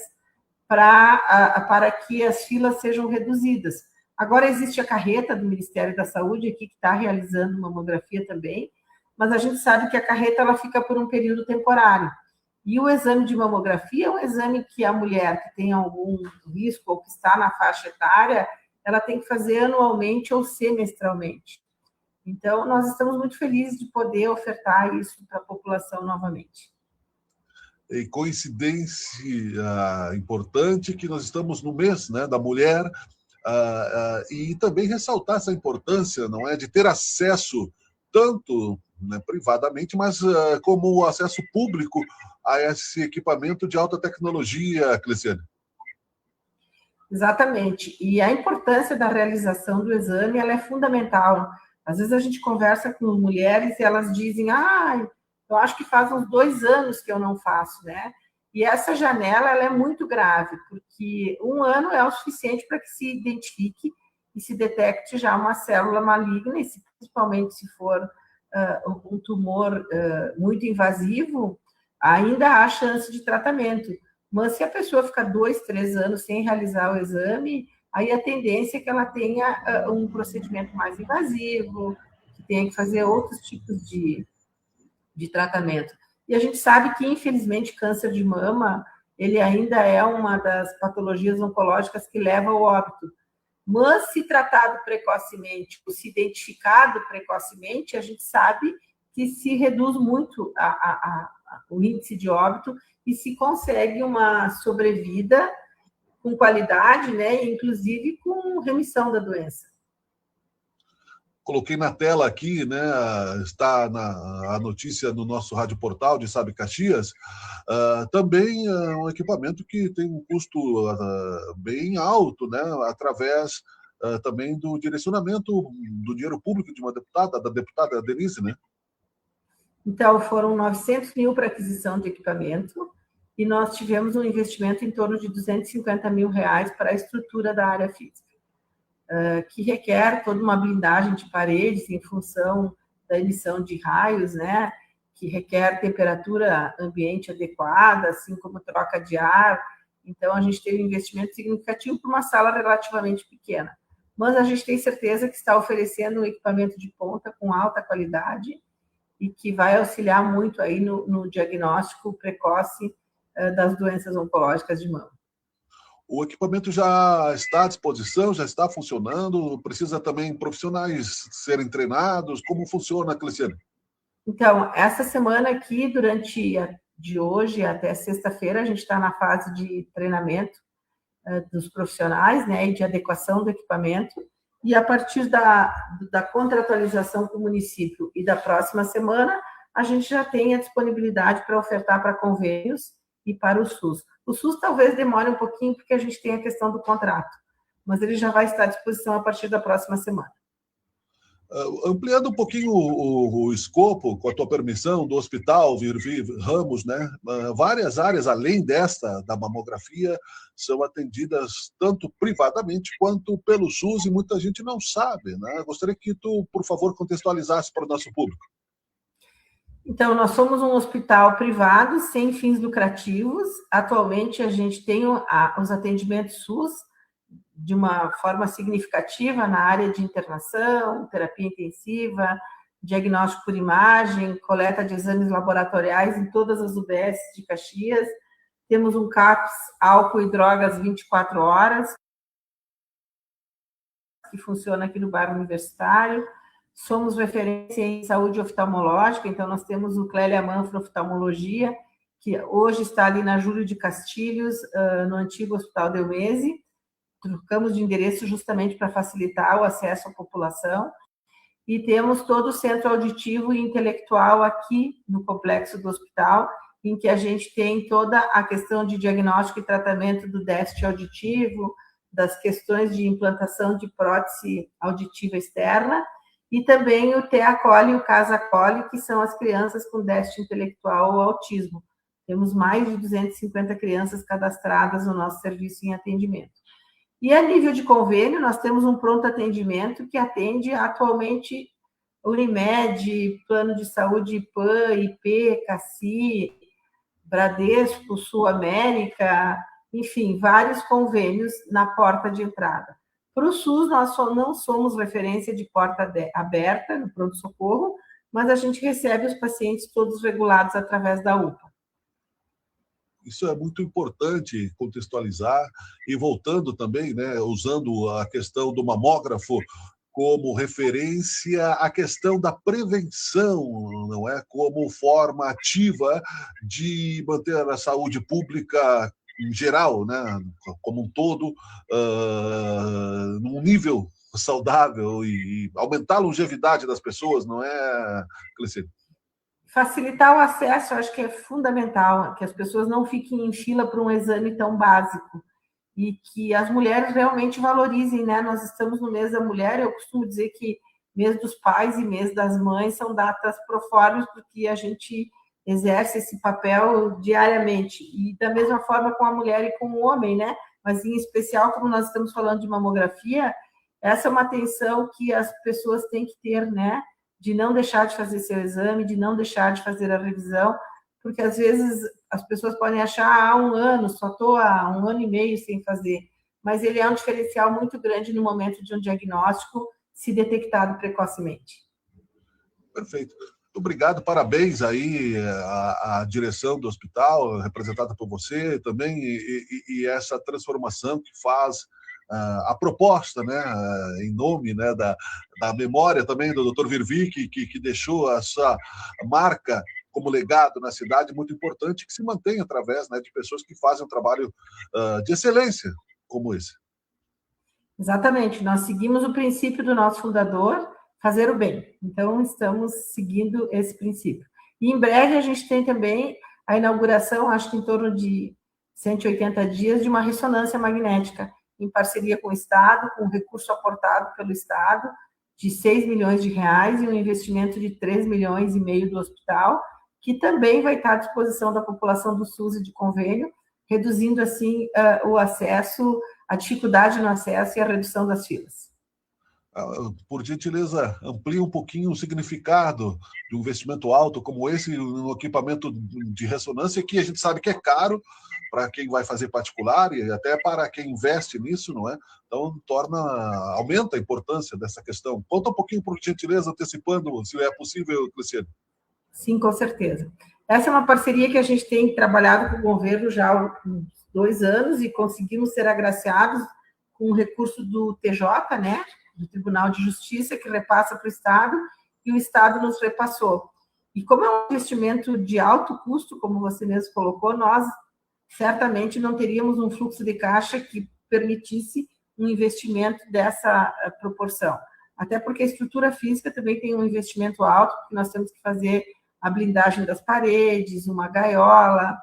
S4: para que as filas sejam reduzidas. Agora existe a carreta do Ministério da Saúde aqui, que está realizando mamografia também, mas a gente sabe que a carreta ela fica por um período temporário. E o exame de mamografia é um exame que a mulher que tem algum risco ou que está na faixa etária, ela tem que fazer anualmente ou semestralmente. Então, nós estamos muito felizes de poder ofertar isso para a população novamente.
S1: E coincidência importante que nós estamos no mês, né, da mulher, e também ressaltar essa importância, não é, de ter acesso tanto, né, privadamente, mas como acesso público a esse equipamento de alta tecnologia, Cleciane.
S4: Exatamente. E a importância da realização do exame, ela é fundamental. Às vezes a gente conversa com mulheres e elas dizem, eu acho que faz uns 2 anos que eu não faço, né? E essa janela, ela é muito grave, porque 1 ano é o suficiente para que se identifique e se detecte já uma célula maligna, e principalmente se for um tumor muito invasivo, ainda há chance de tratamento. Mas se a pessoa ficar 2, 3 anos sem realizar o exame, aí a tendência é que ela tenha um procedimento mais invasivo, que tenha que fazer outros tipos de tratamento. E a gente sabe que, infelizmente, câncer de mama, ele ainda é uma das patologias oncológicas que leva ao óbito. Mas, se tratado precocemente, ou se identificado precocemente, a gente sabe que se reduz muito o índice de óbito e se consegue uma sobrevida com qualidade, né, inclusive com remissão da doença.
S1: Coloquei na tela aqui, né, está a notícia no nosso rádio portal de Sabe Caxias, também é um equipamento que tem um custo bem alto, né, através também do direcionamento do dinheiro público de uma deputada, da deputada Denise, né?
S4: Então, foram 900 mil para aquisição de equipamento e nós tivemos um investimento em torno de R$250 mil para a estrutura da área física. que requer toda uma blindagem de paredes em função da emissão de raios, né? Que requer temperatura ambiente adequada, assim como troca de ar. Então, a gente teve um investimento significativo para uma sala relativamente pequena. Mas a gente tem certeza que está oferecendo um equipamento de ponta com alta qualidade e que vai auxiliar muito aí no diagnóstico precoce das doenças oncológicas de mama.
S1: O equipamento já está à disposição, já está funcionando? Precisa também profissionais serem treinados? Como funciona, Cleciane?
S4: Então, essa semana aqui, de hoje até sexta-feira, a gente está na fase de treinamento dos profissionais, né, e de adequação do equipamento, e a partir da contratualização com o município e da próxima semana, a gente já tem a disponibilidade para ofertar para convênios e para o SUS. O SUS talvez demore um pouquinho, porque a gente tem a questão do contrato, mas ele já vai estar à disposição a partir da próxima semana.
S1: Ampliando um pouquinho o escopo, com a tua permissão, do Hospital Virvi Ramos, né? Várias áreas, além desta, da mamografia, são atendidas tanto privadamente quanto pelo SUS, e muita gente não sabe, né? Gostaria que tu, por favor, contextualizasse para o nosso público.
S4: Então, nós somos um hospital privado, sem fins lucrativos. Atualmente, a gente tem os atendimentos SUS, de uma forma significativa na área de internação, terapia intensiva, diagnóstico por imagem, coleta de exames laboratoriais em todas as UBS de Caxias. Temos um CAPS, álcool e drogas 24 horas, que funciona aqui no bairro Universitário. Somos referência em saúde oftalmológica, então nós temos o Clélia Manfra Oftalmologia, que hoje está ali na Júlio de Castilhos, no antigo Hospital Delmese. Trocamos de endereço justamente para facilitar o acesso à população. E temos todo o centro auditivo e intelectual aqui no complexo do hospital, em que a gente tem toda a questão de diagnóstico e tratamento do déficit auditivo, das questões de implantação de prótese auditiva externa, e também o TEA-COLI e o CASA-COLI, que são as crianças com déficit intelectual ou autismo. Temos mais de 250 crianças cadastradas no nosso serviço em atendimento. E a nível de convênio, nós temos um pronto atendimento que atende atualmente Unimed, Plano de Saúde IPAM, IP, CACI, Bradesco, Sul América, enfim, vários convênios na porta de entrada. Para o SUS, nós não somos referência de porta aberta no pronto-socorro, mas a gente recebe os pacientes todos regulados através da UPA.
S1: Isso é muito importante contextualizar, e voltando também, né, usando a questão do mamógrafo como referência à questão da prevenção, não é? Como forma ativa de manter a saúde pública em geral, né, como um todo, num nível saudável e aumentar a longevidade das pessoas, não é, Cleciane?
S4: Facilitar o acesso, acho que é fundamental, que as pessoas não fiquem em fila para um exame tão básico e que as mulheres realmente valorizem, né? Nós estamos no mês da mulher, eu costumo dizer que mês dos pais e mês das mães são datas proformes, porque a gente exerce esse papel diariamente, e da mesma forma com a mulher e com o homem, né? Mas em especial, como nós estamos falando de mamografia, essa é uma atenção que as pessoas têm que ter, né? De não deixar de fazer seu exame, de não deixar de fazer a revisão, porque às vezes as pessoas podem achar há um ano, só estou há 1 ano e meio sem fazer, mas ele é um diferencial muito grande no momento de um diagnóstico, se detectado precocemente.
S1: Perfeito. Muito obrigado, parabéns aí à direção do hospital, representada por você também, e essa transformação que faz a proposta, né, em nome, né, da memória também do Dr. Virvi, que deixou essa marca como legado na cidade muito importante, que se mantém através, né, de pessoas que fazem um trabalho de excelência como esse.
S4: Exatamente, nós seguimos o princípio do nosso fundador, fazer o bem. Então, estamos seguindo esse princípio. E em breve a gente tem também a inauguração, acho que em torno de 180 dias, de uma ressonância magnética, em parceria com o Estado, com recurso aportado pelo Estado, de 6 milhões de reais e um investimento de 3 milhões e meio do hospital, que também vai estar à disposição da população do SUS e de convênio, reduzindo, assim, o acesso, a dificuldade no acesso e a redução das filas.
S1: Por gentileza, amplie um pouquinho o significado de um investimento alto como esse no equipamento de ressonância, que a gente sabe que é caro para quem vai fazer particular e até para quem investe nisso, não é? Então, aumenta a importância dessa questão. Conta um pouquinho, por gentileza, antecipando, se é possível, Cristiane.
S4: Sim, com certeza. Essa é uma parceria que a gente tem trabalhado com o governo já há uns 2 anos e conseguimos ser agraciados com o recurso do TJ, né, do Tribunal de Justiça, que repassa para o Estado, e o Estado nos repassou. E como é um investimento de alto custo, como você mesmo colocou, nós certamente não teríamos um fluxo de caixa que permitisse um investimento dessa proporção. Até porque a estrutura física também tem um investimento alto, porque nós temos que fazer a blindagem das paredes, uma gaiola,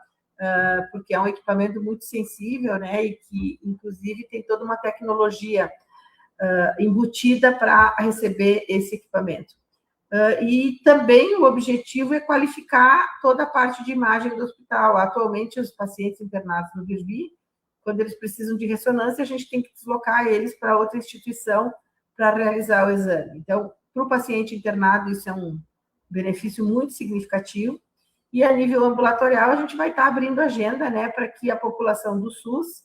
S4: porque é um equipamento muito sensível, né, e que, inclusive, tem toda uma tecnologia embutida para receber esse equipamento. E também o objetivo é qualificar toda a parte de imagem do hospital. Atualmente, os pacientes internados no Virvi, quando eles precisam de ressonância, a gente tem que deslocar eles para outra instituição para realizar o exame. Então, para o paciente internado, isso é um benefício muito significativo. E a nível ambulatorial, a gente vai estar abrindo agenda, né, para que a população do SUS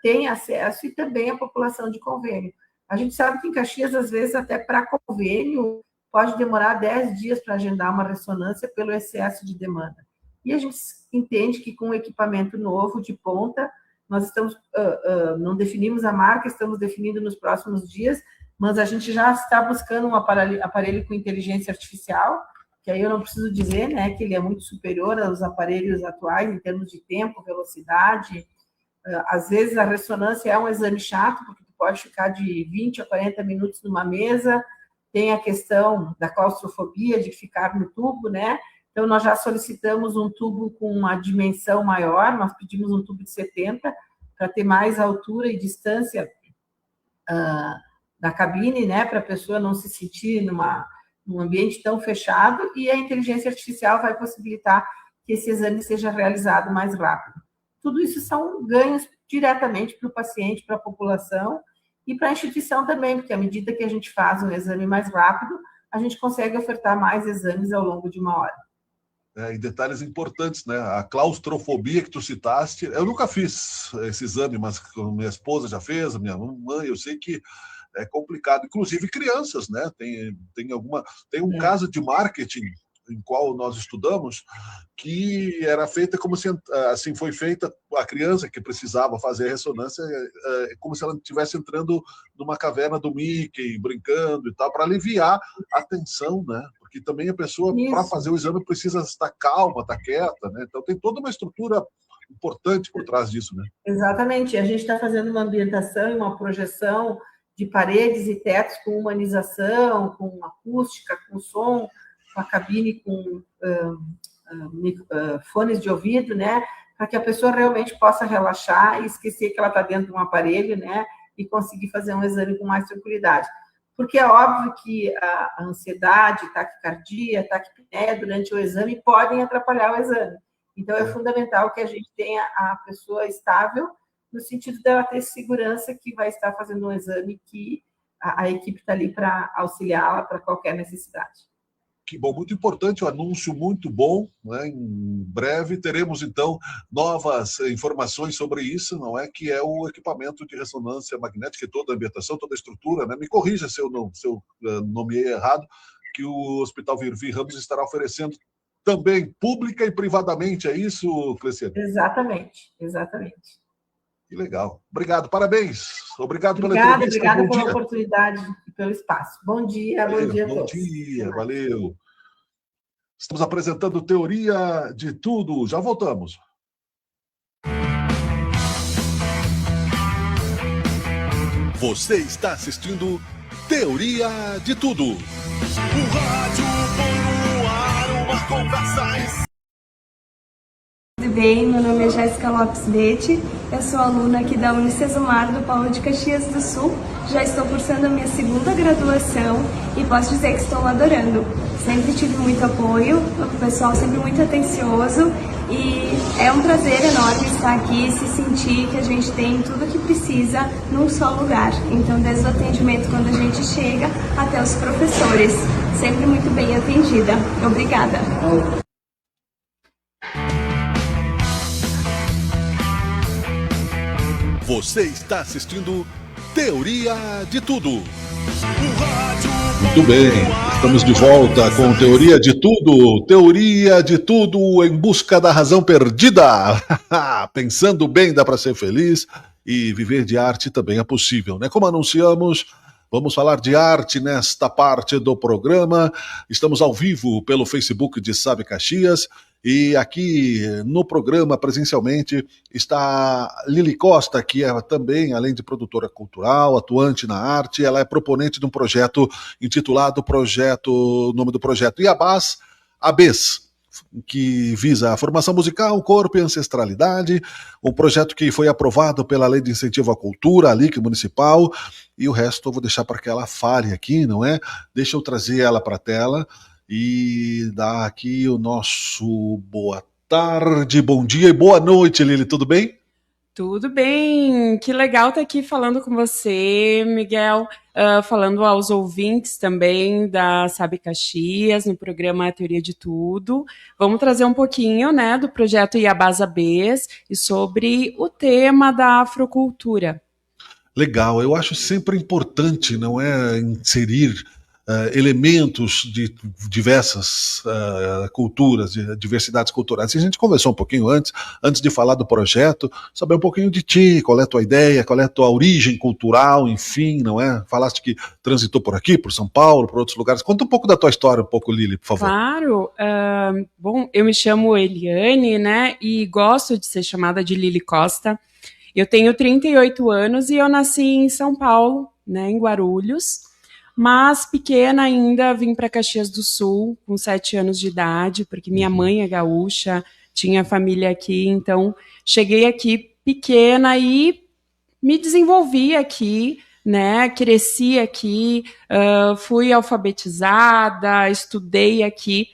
S4: tenha acesso e também a população de convênio. A gente sabe que em Caxias, às vezes, até para convênio, pode demorar 10 dias para agendar uma ressonância pelo excesso de demanda. E a gente entende que com um equipamento novo, de ponta, nós estamos, não definimos a marca, estamos definindo nos próximos dias, mas a gente já está buscando um aparelho com inteligência artificial, que aí eu não preciso dizer, né, que ele é muito superior aos aparelhos atuais em termos de tempo, velocidade. Às vezes a ressonância é um exame chato, porque tu pode ficar de 20 a 40 minutos numa mesa, tem a questão da claustrofobia, de ficar no tubo, né? Então, nós já solicitamos um tubo com uma dimensão maior, nós pedimos um tubo de 70 para ter mais altura e distância da cabine, né? Para a pessoa não se sentir num ambiente tão fechado, e a inteligência artificial vai possibilitar que esse exame seja realizado mais rápido. Tudo isso são ganhos diretamente para o paciente, para a população, e para a instituição também, porque à medida que a gente faz um exame mais rápido, a gente consegue ofertar mais exames ao longo de uma hora.
S1: E detalhes importantes, né? A claustrofobia que tu citaste, eu nunca fiz esse exame, mas minha esposa já fez, a minha mãe, eu sei que é complicado. Inclusive crianças, né? Tem um caso de marketing em qual nós estudamos, que era feita como se, assim, foi feita a criança que precisava fazer a ressonância, como se ela estivesse entrando numa caverna do Mickey, brincando e tal, para aliviar a tensão, né? Porque também a pessoa, para fazer o exame, precisa estar calma, estar quieta, né? Então tem toda uma estrutura importante por trás disso, né?
S4: Exatamente. A gente está fazendo uma ambientação e uma projeção de paredes e tetos com humanização, com acústica, com som, com a cabine com fones de ouvido, né, para que a pessoa realmente possa relaxar e esquecer que ela está dentro de um aparelho, né, e conseguir fazer um exame com mais tranquilidade. Porque é óbvio que a ansiedade, taquicardia, taquipneia durante o exame podem atrapalhar o exame. Então, é fundamental que a gente tenha a pessoa estável, no sentido dela ter segurança que vai estar fazendo um exame que a equipe está ali para auxiliá-la para qualquer necessidade.
S1: Que bom, muito importante, um anúncio muito bom, né? Em breve teremos, então, novas informações sobre isso, não é? Que é o equipamento de ressonância magnética, toda a ambientação, toda a estrutura, né? Me corrija se eu nomeei errado, que o Hospital Virvi Ramos estará oferecendo também, pública e privadamente, é isso, Cleciane?
S4: Exatamente, exatamente.
S1: Que legal. Obrigado, parabéns. Obrigada pela entrevista.
S4: Obrigada pela oportunidade e pelo espaço. Bom dia,
S1: valeu,
S4: bom dia a
S1: todos.
S4: Bom
S1: dia, valeu. Estamos apresentando Teoria de Tudo. Já voltamos.
S2: Você está assistindo Teoria de Tudo. O rádio põe no ar uma conversa.
S5: Tudo bem? Meu nome é Jéssica Lopes Bete, eu sou aluna aqui da Unicesumar do Polo de Caxias do Sul, já estou cursando a minha segunda graduação e posso dizer que estou adorando. Sempre tive muito apoio, o pessoal sempre muito atencioso e é um prazer enorme estar aqui e se sentir que a gente tem tudo o que precisa num só lugar. Então, desde o atendimento quando a gente chega até os professores, sempre muito bem atendida. Obrigada.
S1: Você está assistindo Teoria de Tudo.
S2: O rádio
S1: Muito bem, estamos de volta com Teoria de Tudo. Teoria de Tudo em busca da razão perdida. Pensando bem, dá para ser feliz e viver de arte também é possível, né? Como anunciamos, vamos falar de arte nesta parte do programa. Estamos ao vivo pelo Facebook de Sabe Caxias. E aqui no programa, presencialmente, está Lili Costa, que é também, além de produtora cultural, atuante na arte, ela é proponente de um projeto intitulado o nome do projeto Iabás Abês, que visa a formação musical, corpo e ancestralidade, um projeto que foi aprovado pela Lei de Incentivo à Cultura, a LIC Municipal, e o resto eu vou deixar para que ela fale aqui, não é? Deixa eu trazer ela para a tela e dar aqui o nosso boa tarde, bom dia e boa noite, Lili, tudo bem?
S6: Tudo bem, que legal estar aqui falando com você, Miguel, falando aos ouvintes também da Sabe Caxias, no programa Teoria de Tudo. Vamos trazer um pouquinho, né, do projeto Iabás Abês e sobre o tema da afrocultura.
S1: Legal, eu acho sempre importante, não é, inserir elementos de diversas culturas, de diversidades culturais. E a gente conversou um pouquinho antes de falar do projeto, saber um pouquinho de ti, qual é a tua ideia, qual é a tua origem cultural, enfim, não é? Falaste que transitou por aqui, por São Paulo, por outros lugares. Conta um pouco da tua história, um pouco, Lili, por favor.
S6: Claro, bom, eu me chamo Eliane, né, e gosto de ser chamada de Lili Costa. Eu tenho 38 anos e eu nasci em São Paulo, né, em Guarulhos. Mas pequena ainda vim para Caxias do Sul, com 7 anos de idade, porque minha mãe é gaúcha, tinha família aqui, então cheguei aqui pequena e me desenvolvi aqui, né? Cresci aqui, fui alfabetizada, estudei aqui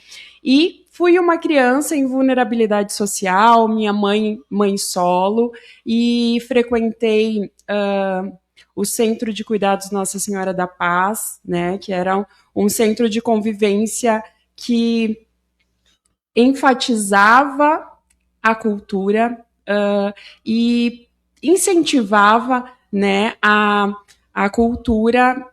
S6: e fui uma criança em vulnerabilidade social, minha mãe solo, e frequentei o Centro de Cuidados Nossa Senhora da Paz, né, que era um centro de convivência que enfatizava a cultura e incentivava, né, a cultura,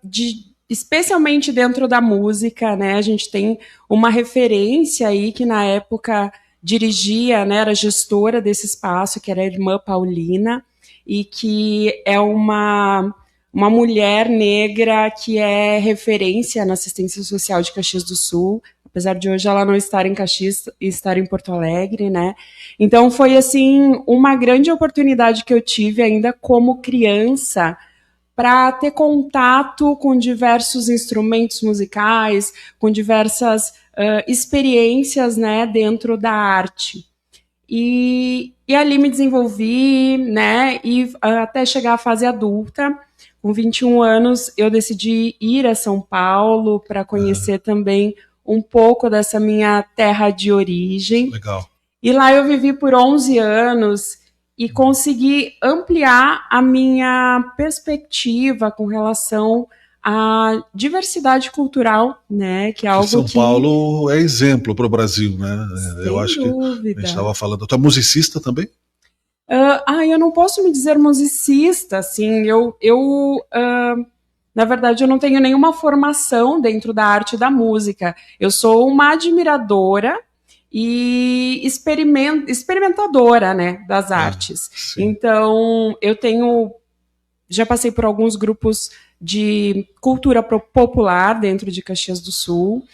S6: especialmente dentro da música, né. A gente tem uma referência aí que na época dirigia, né, era gestora desse espaço, que era a irmã Paulina, e que é uma mulher negra que é referência na assistência social de Caxias do Sul, apesar de hoje ela não estar em Caxias e estar em Porto Alegre, né? Então foi, assim, uma grande oportunidade que eu tive ainda como criança para ter contato com diversos instrumentos musicais, com diversas experiências, né, dentro da arte. E ali me desenvolvi, né, e até chegar à fase adulta. Com 21 anos, eu decidi ir a São Paulo para conhecer também um pouco dessa minha terra de origem.
S1: Legal.
S6: E lá eu vivi por 11 anos e consegui ampliar a minha perspectiva com relação à diversidade cultural, né, que é algo
S1: São Paulo é exemplo para o Brasil, né? Eu acho
S6: dúvida.
S1: Que a gente estava falando. Tu é musicista também?
S6: Eu não posso me dizer musicista, assim, na verdade, eu não tenho nenhuma formação dentro da arte e da música. Eu sou uma admiradora e experimentadora, né, das artes.
S1: Sim.
S6: Então, já passei por alguns grupos de cultura popular dentro de Caxias do Sul.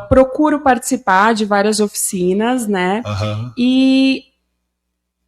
S6: Procuro participar de várias oficinas, né, e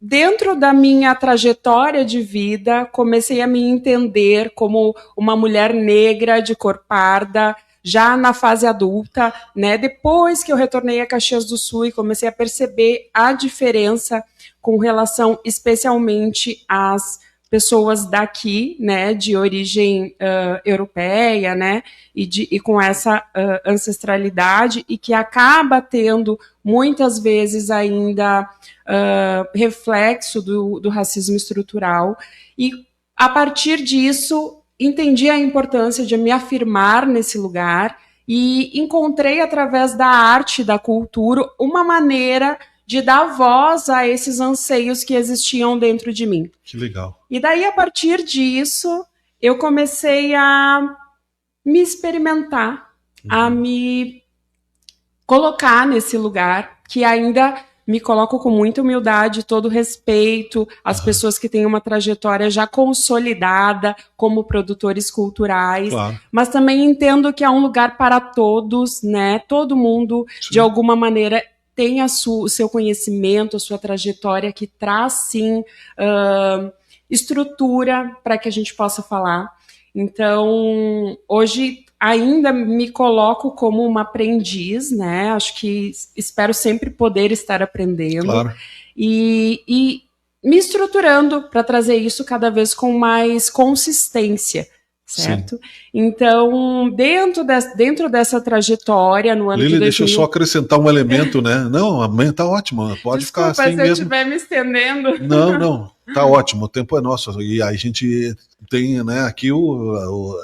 S6: dentro da minha trajetória de vida, comecei a me entender como uma mulher negra de cor parda, já na fase adulta, né? Depois que eu retornei a Caxias do Sul e comecei a perceber a diferença com relação especialmente às pessoas daqui, né, de origem europeia, né, e com essa ancestralidade, e que acaba tendo muitas vezes ainda reflexo do racismo estrutural. E a partir disso entendi a importância de me afirmar nesse lugar e encontrei através da arte, da cultura, uma maneira de dar voz a esses anseios que existiam dentro de mim.
S1: Que legal.
S6: E daí, a partir disso, eu comecei a me experimentar, a me colocar nesse lugar, que ainda me coloco com muita humildade, todo respeito às pessoas que têm uma trajetória já consolidada como produtores culturais,
S1: Claro.
S6: mas também entendo que é um lugar para todos, né? Todo mundo, de alguma maneira, tem o seu conhecimento, a sua trajetória, que traz, sim, estrutura para que a gente possa falar. Então, hoje ainda me coloco como uma aprendiz, né? Acho que espero sempre poder estar aprendendo.
S1: Claro.
S6: E me estruturando para trazer isso cada vez com mais consistência, certo? Sim. Então, dentro dessa trajetória, no ano
S1: Lili,
S6: de 2000...
S1: deixa eu só acrescentar um elemento, né? Não, a manhã tá ótimo, pode
S6: Desculpa,
S1: ficar assim
S6: se
S1: mesmo.
S6: eu estiver me estendendo.
S1: Não, tá ótimo, o tempo é nosso. E a gente tem, né, aqui o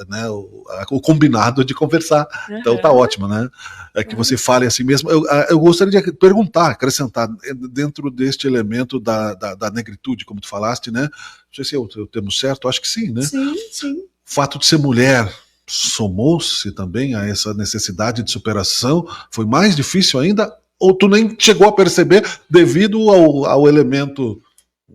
S1: combinado de conversar. Então tá ótimo, né? É que você fale assim mesmo. Eu gostaria de perguntar, acrescentar, dentro deste elemento da negritude, como tu falaste, né? Não sei se é o termo certo, acho que sim, né?
S6: Sim.
S1: O fato de ser mulher somou-se também a essa necessidade de superação? Foi mais difícil ainda? Ou tu nem chegou a perceber devido ao elemento...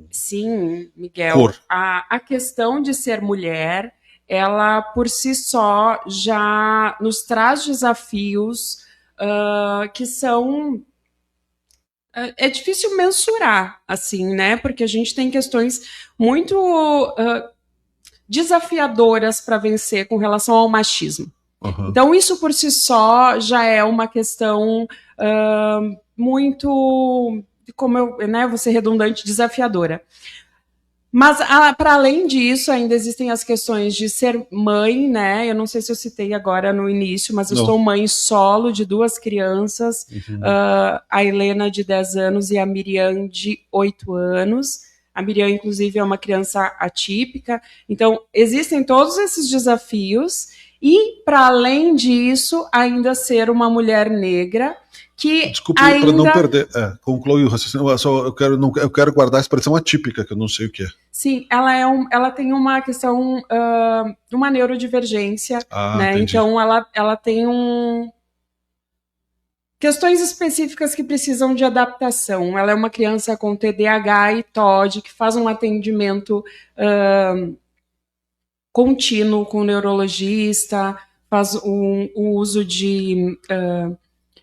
S6: Sim, Miguel.
S1: Cor.
S6: A questão de ser mulher, ela por si só já nos traz desafios que são... É difícil mensurar, assim, né? Porque a gente tem questões muito desafiadoras para vencer com relação ao machismo.
S1: Uhum.
S6: Então, isso por si só já é uma questão muito... como vou ser redundante, desafiadora. Mas, para além disso, ainda existem as questões de ser mãe, né? Eu não sei se eu citei agora no início, mas eu sou mãe solo de 2 crianças, a Helena, de 10 anos, e a Miriam, de 8 anos. A Miriam, inclusive, é uma criança atípica. Então, existem todos esses desafios. E, para além disso, ainda ser uma mulher negra que
S1: Desculpe,
S6: ainda...
S1: para não perder, conclui o raciocínio, eu quero guardar a expressão atípica, que eu não sei o que é.
S6: Sim, ela tem uma questão, uma neurodivergência, né?
S1: Entendi.
S6: Então, ela tem questões específicas que precisam de adaptação. Ela é uma criança com TDAH e TOD, que faz um atendimento contínuo com o neurologista, faz o uso de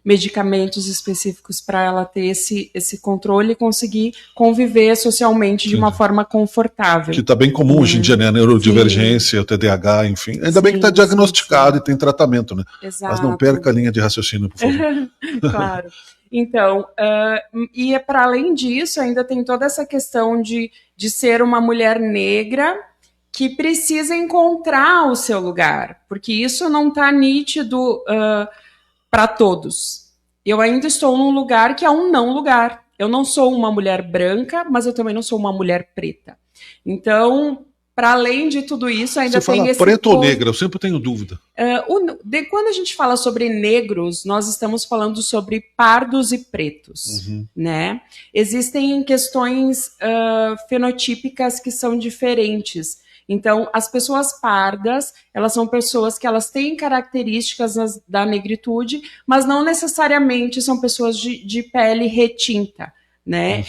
S6: medicamentos específicos para ela ter esse controle e conseguir conviver socialmente de uma forma confortável.
S1: Que está bem comum hoje em dia, né? A neurodivergência, o TDAH, enfim. Ainda bem que está diagnosticado e tem tratamento, né?
S6: Exato.
S1: Mas não perca a linha de raciocínio, por favor.
S6: Claro. Então, e para além disso, ainda tem toda essa questão de ser uma mulher negra que precisa encontrar o seu lugar, porque isso não está nítido para todos. Eu ainda estou num lugar que é um não lugar. Eu não sou uma mulher branca, mas eu também não sou uma mulher preta. Então, para além de tudo isso, ainda
S1: Você
S6: tem
S1: fala
S6: esse...
S1: preto ou negra? Eu sempre tenho dúvida.
S6: Quando a gente fala sobre negros, nós estamos falando sobre pardos e pretos, né? Existem questões fenotípicas que são diferentes. Então, as pessoas pardas, elas são pessoas que elas têm características da negritude, mas não necessariamente são pessoas de pele retinta, né?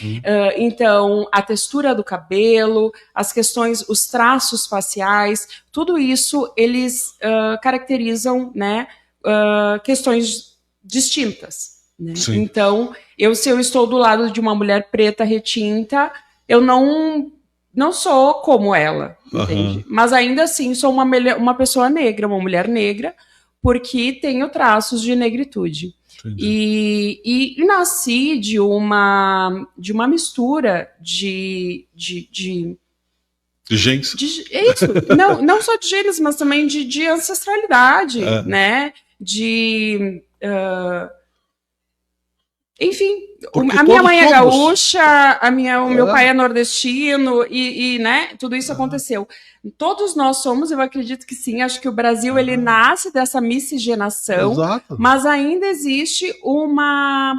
S6: Então, a textura do cabelo, as questões, os traços faciais, tudo isso, eles caracterizam, né, questões distintas, né? Então, se eu estou do lado de uma mulher preta retinta, eu não sou como ela, entende? Mas ainda assim sou uma pessoa negra, uma mulher negra, porque tenho traços de negritude. E nasci de uma mistura de
S1: De genes.
S6: É isso, não só de genes, mas também de ancestralidade, né? Enfim, a minha mãe é gaúcha, o meu pai é nordestino e né, tudo isso aconteceu. Todos nós somos, eu acredito que sim, acho que o Brasil ele nasce dessa miscigenação,
S1: Exato.
S6: mas ainda existe uma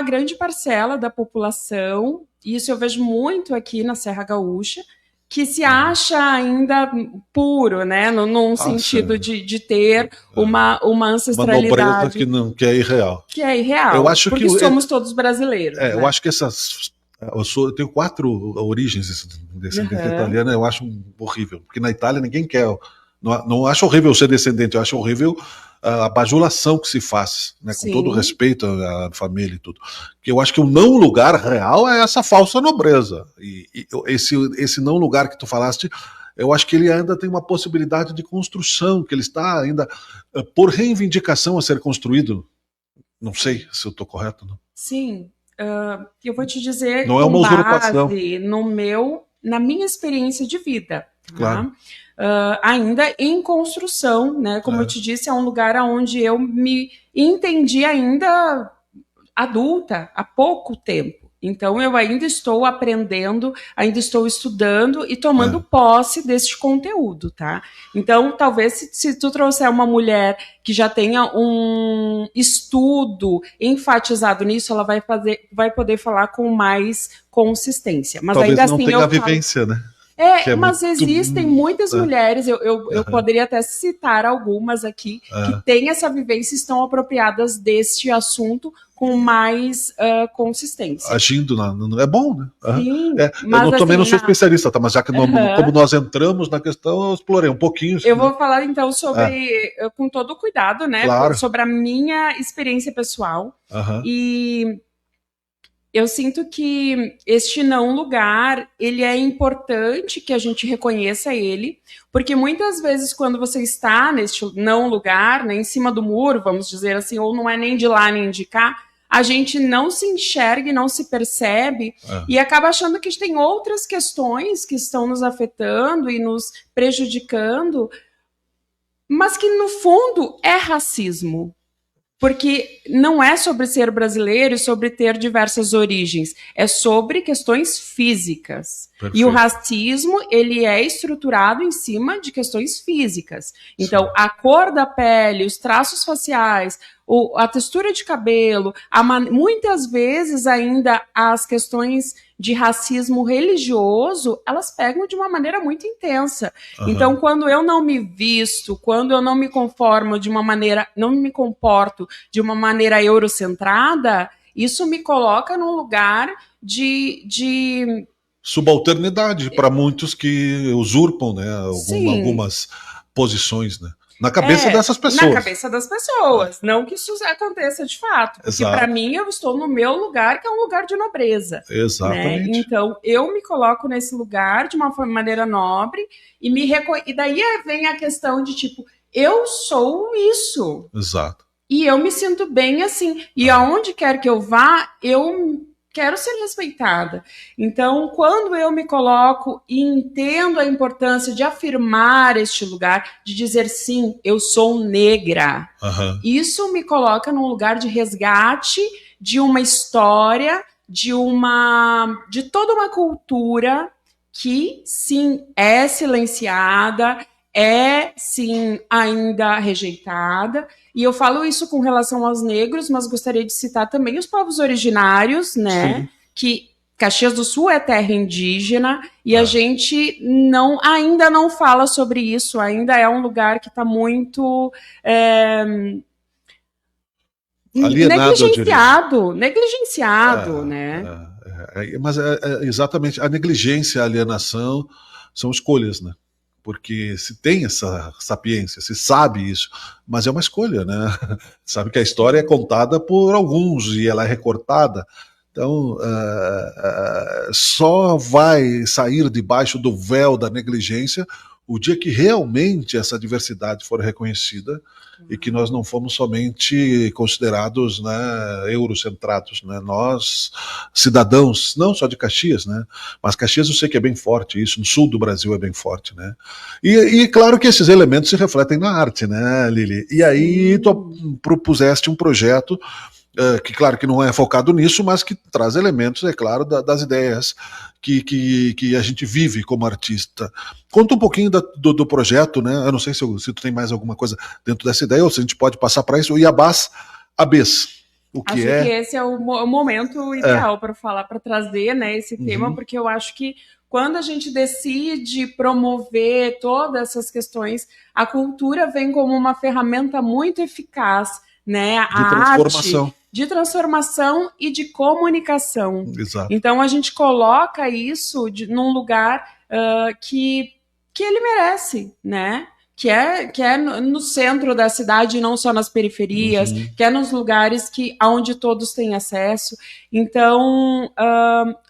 S6: grande parcela da população, e isso eu vejo muito aqui na Serra Gaúcha, que se acha ainda puro, né? Num sentido de ter uma ancestralidade.
S1: Uma nobreza que é irreal.
S6: Que é irreal,
S1: eu acho
S6: porque somos todos brasileiros. Né?
S1: Eu acho que eu tenho 4 origens descendente italiana, eu acho horrível. Porque na Itália ninguém quer. Não acho horrível ser descendente, eu acho horrível a bajulação que se faz, né, com todo respeito à família e tudo. Que eu acho que o não lugar real é essa falsa nobreza. E esse não lugar que tu falaste, eu acho que ele ainda tem uma possibilidade de construção, que ele está ainda por reivindicação a ser construído. Não sei se eu estou correto, não?
S6: Sim. Eu vou te dizer
S1: não é uma usurpação.
S6: Na minha experiência de vida.
S1: Claro.
S6: Tá? Ainda em construção, né? Como eu te disse, é um lugar onde eu me entendi ainda adulta, há pouco tempo. Então, eu ainda estou aprendendo, ainda estou estudando e tomando posse deste conteúdo, tá? Então, talvez se tu trouxer uma mulher que já tenha um estudo enfatizado nisso, ela vai poder falar com mais consistência. Mas
S1: talvez
S6: ainda
S1: não
S6: assim,
S1: tenha a vivência, né?
S6: Mas existem muitas mulheres, eu poderia até citar algumas aqui, que têm essa vivência e estão apropriadas deste assunto com mais consistência.
S1: Agindo, é bom, né?
S6: Sim,
S1: mas eu também não sou especialista, tá? Mas já que como nós entramos na questão, eu explorei um pouquinho.
S6: Eu vou falar então sobre, com todo cuidado, né?
S1: Claro.
S6: Sobre a minha experiência pessoal. E eu sinto que este não lugar, ele é importante que a gente reconheça ele, porque muitas vezes quando você está neste não lugar, né, em cima do muro, vamos dizer assim, ou não é nem de lá nem de cá, a gente não se enxerga e não se percebe e acaba achando que tem outras questões que estão nos afetando e nos prejudicando, mas que no fundo é racismo. Porque não é sobre ser brasileiro e sobre ter diversas origens, é sobre questões físicas. Perfeito. E o racismo, ele é estruturado em cima de questões físicas. Então, a cor da pele, os traços faciais, a textura de cabelo, muitas vezes ainda as questões de racismo religioso, elas pegam de uma maneira muito intensa. Então, quando eu não me visto, quando eu não me conformo de uma maneira, não me comporto de uma maneira eurocentrada, isso me coloca num lugar de
S1: subalternidade para muitos que usurpam, né, algumas posições, né? Na cabeça dessas pessoas.
S6: Na cabeça das pessoas. Não que isso aconteça de fato. Porque para mim, eu estou no meu lugar, que é um lugar de nobreza.
S1: Exatamente.
S6: Né? Então, eu me coloco nesse lugar de uma maneira nobre e daí vem a questão de tipo, eu sou isso.
S1: Exato.
S6: E eu me sinto bem assim. E aonde quer que eu vá, eu quero ser respeitada. Então, quando eu me coloco e entendo a importância de afirmar este lugar, de dizer sim, eu sou negra, isso me coloca num lugar de resgate de uma história, de toda uma cultura que, sim, é silenciada, é, sim, ainda rejeitada. E eu falo isso com relação aos negros, mas gostaria de citar também os povos originários, né? Sim. Que Caxias do Sul é terra indígena e a gente ainda não fala sobre isso, ainda é um lugar que está muito negligenciado, né?
S1: Mas exatamente, a negligência, a alienação são escolhas, né? Porque se tem essa sapiência, se sabe isso, mas é uma escolha, né? Sabe que a história é contada por alguns e ela é recortada, então só vai sair debaixo do véu da negligência o dia que realmente essa diversidade for reconhecida e que nós não fomos somente considerados, né, eurocentrados, né, nós, cidadãos, não só de Caxias, né, mas Caxias eu sei que é bem forte isso, no sul do Brasil é bem forte, né, e claro que esses elementos se refletem na arte, né, Lili, e aí tu propuseste um projeto que claro que não é focado nisso, mas que traz elementos, é claro, das ideias que a gente vive como artista. Conta um pouquinho do projeto, né? Eu não sei se tu tem mais alguma coisa dentro dessa ideia, ou se a gente pode passar para isso. O Iabás Abês.
S6: Acho que esse é o momento ideal para falar, para trazer, né, esse tema, porque eu acho que quando a gente decide promover todas essas questões, a cultura vem como uma ferramenta muito eficaz, né? A
S1: transformação.
S6: arte de transformação e de comunicação.
S1: Exato.
S6: Então a gente coloca isso num lugar que ele merece, né? Que é no centro da cidade, não só nas periferias, que é nos lugares onde todos têm acesso. Então,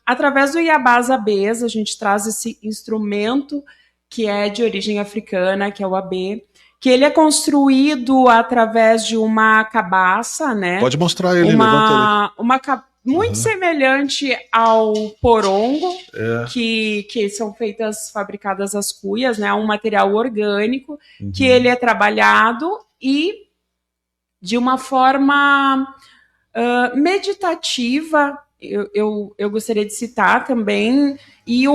S6: através do Iabás Abês, a gente traz esse instrumento que é de origem africana, que é o abê, que ele é construído através de uma cabaça, né?
S1: Pode mostrar ele, levanta ele.
S6: Muito semelhante ao porongo, que são fabricadas as cuias, né? Um material orgânico, que ele é trabalhado e de uma forma meditativa, eu gostaria de citar também, e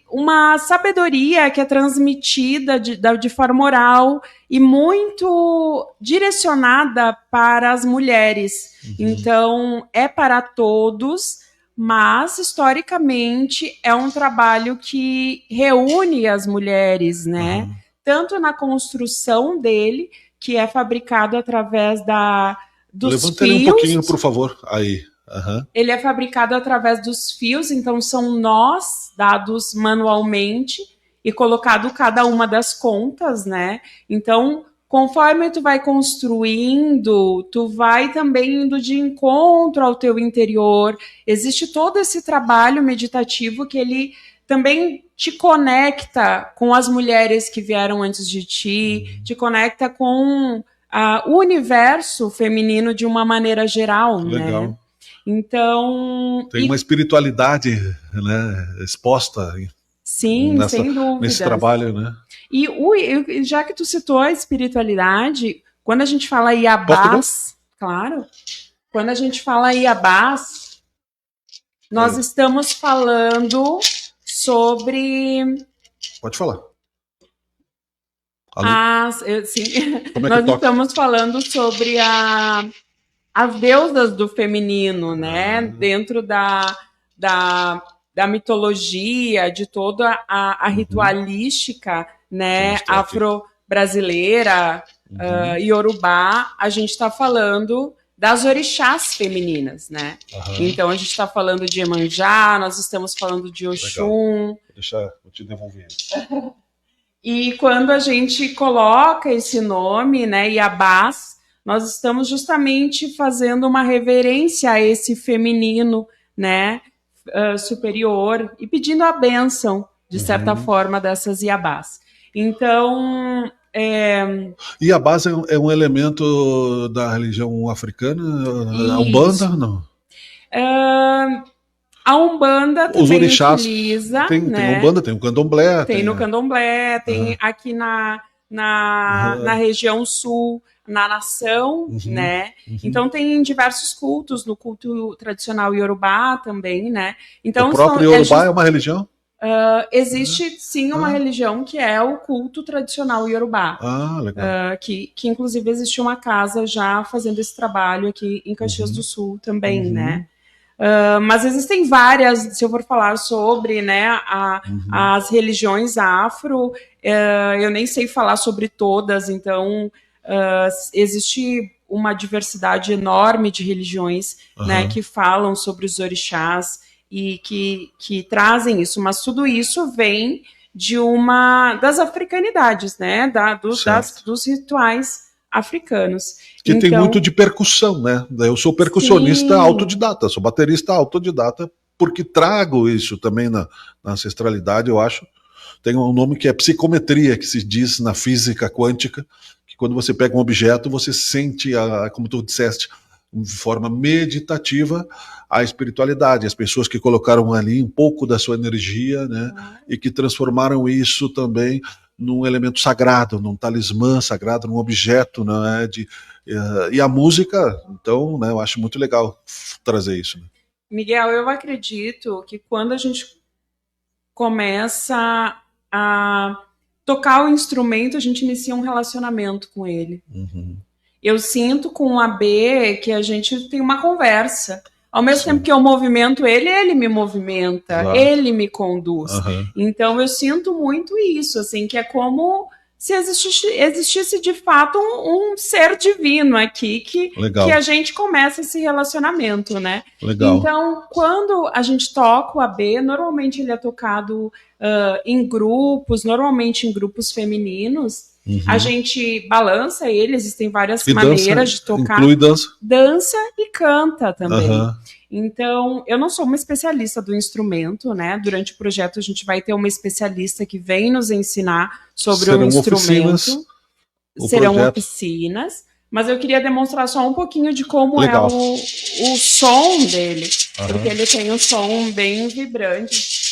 S6: uma sabedoria que é transmitida de forma oral e muito direcionada para as mulheres. Então, é para todos, mas, historicamente, é um trabalho que reúne as mulheres, né? Tanto na construção dele, que é fabricado através dos
S1: Levanta
S6: fios.
S1: ele um pouquinho, por favor. Aí.
S6: Ele é fabricado através dos fios, então são nós dados manualmente e colocado cada uma das contas, né? Então, conforme tu vai construindo, tu vai também indo de encontro ao teu interior. Existe todo esse trabalho meditativo que ele também te conecta com as mulheres que vieram antes de ti, te conecta com o universo feminino de uma maneira geral,
S1: Legal.
S6: né? Então...
S1: Tem uma espiritualidade, né, exposta
S6: sim, sem dúvida.
S1: Nesse trabalho, né?
S6: E já que tu citou a espiritualidade, quando a gente fala Iabás, claro, quando a gente fala Iabás, nós estamos falando sobre...
S1: Pode falar.
S6: Sim.
S1: Como é
S6: Nós
S1: que toca?
S6: estamos falando sobre as deusas do feminino, né? Dentro da mitologia, de toda a ritualística, né? Afro-brasileira, iorubá, a gente está falando das orixás femininas, né? Então a gente está falando de Iemanjá, nós estamos falando de Oxum.
S1: Vou te devolver.
S6: E quando a gente coloca esse nome, né, Iabás, nós estamos justamente fazendo uma reverência a esse feminino, né, superior, e pedindo a bênção, de certa forma, dessas Iabás. Então...
S1: Iabás é um elemento da religião africana? A Umbanda? Não.
S6: A Umbanda
S1: Os
S6: também
S1: orixás
S6: utiliza,
S1: tem
S6: né?
S1: Umbanda, tem o Candomblé.
S6: Tem no Candomblé, tem aqui na região sul, na nação, né? Então tem diversos cultos, no culto tradicional iorubá também, né? Então,
S1: o próprio iorubá é uma religião?
S6: Existe sim uma religião que é o culto tradicional iorubá.
S1: Legal.
S6: Que inclusive existe uma casa já fazendo esse trabalho aqui em Caxias do Sul também, né? Mas existem várias, se eu for falar sobre, né, as religiões afro, eu nem sei falar sobre todas, então existe uma diversidade enorme de religiões, né, que falam sobre os orixás e que trazem isso, mas tudo isso vem das africanidades, né, dos rituais africanos.
S1: Que tem muito de percussão, né? Eu sou percussionista autodidata, sou baterista autodidata, porque trago isso também na ancestralidade, eu acho. tem um nome que é psicometria, que se diz na física quântica, que quando você pega um objeto, você sente, como tu disseste, de forma meditativa, a espiritualidade, as pessoas que colocaram ali um pouco da sua energia, né, e que transformaram isso também num elemento sagrado, num talismã sagrado, num objeto, né, e a música, então, né, eu acho muito legal trazer isso. Né?
S6: Miguel, eu acredito que quando a gente começa a tocar o instrumento, a gente inicia um relacionamento com ele.
S1: Uhum.
S6: Eu sinto com o AB que a gente tem uma conversa. Ao mesmo
S1: Sim.
S6: tempo que eu movimento ele, ele me movimenta,
S1: Exato.
S6: ele me conduz.
S1: Uhum.
S6: Então eu sinto muito isso, assim, que é como se existisse de fato um ser divino aqui que a gente começa esse relacionamento, né?
S1: Legal.
S6: Então, quando a gente toca o AB, normalmente ele é tocado em grupos, normalmente em grupos femininos.
S1: Uhum.
S6: A gente balança ele, existem várias maneiras de tocar.
S1: Inclui dança?
S6: Dança e canta também.
S1: Uhum.
S6: Então, eu não sou uma especialista do instrumento, né? Durante o projeto a gente vai ter uma especialista que vem nos ensinar sobre o instrumento. Serão oficinas. Mas eu queria demonstrar só um pouquinho de como
S1: Legal.
S6: é o som dele.
S1: Uhum.
S6: Porque ele tem um som bem vibrante.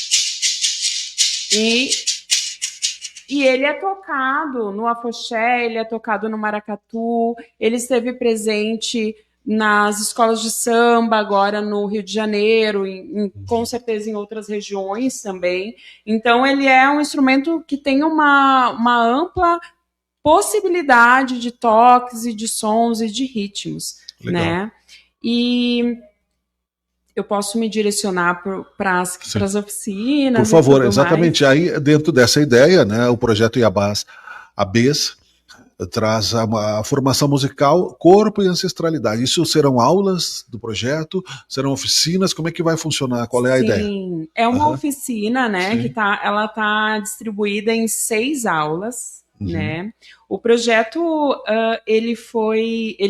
S6: E ele é tocado no afoxé, ele é tocado no maracatu, ele esteve presente nas escolas de samba, agora no Rio de Janeiro, com certeza em outras regiões também. Então, ele é um instrumento que tem uma ampla possibilidade de toques e de sons e de ritmos.
S1: Legal.
S6: Né? E eu posso me direcionar para as oficinas.
S1: Por favor, exatamente. Aí, dentro dessa ideia, né, o projeto Iabás ABs traz a formação musical, corpo e ancestralidade. Isso serão aulas do projeto? Serão oficinas? Como é que vai funcionar? Qual é a ideia?
S6: Sim, é uma oficina, né? Que ela tá distribuída em 6 aulas. Né? O projeto, ele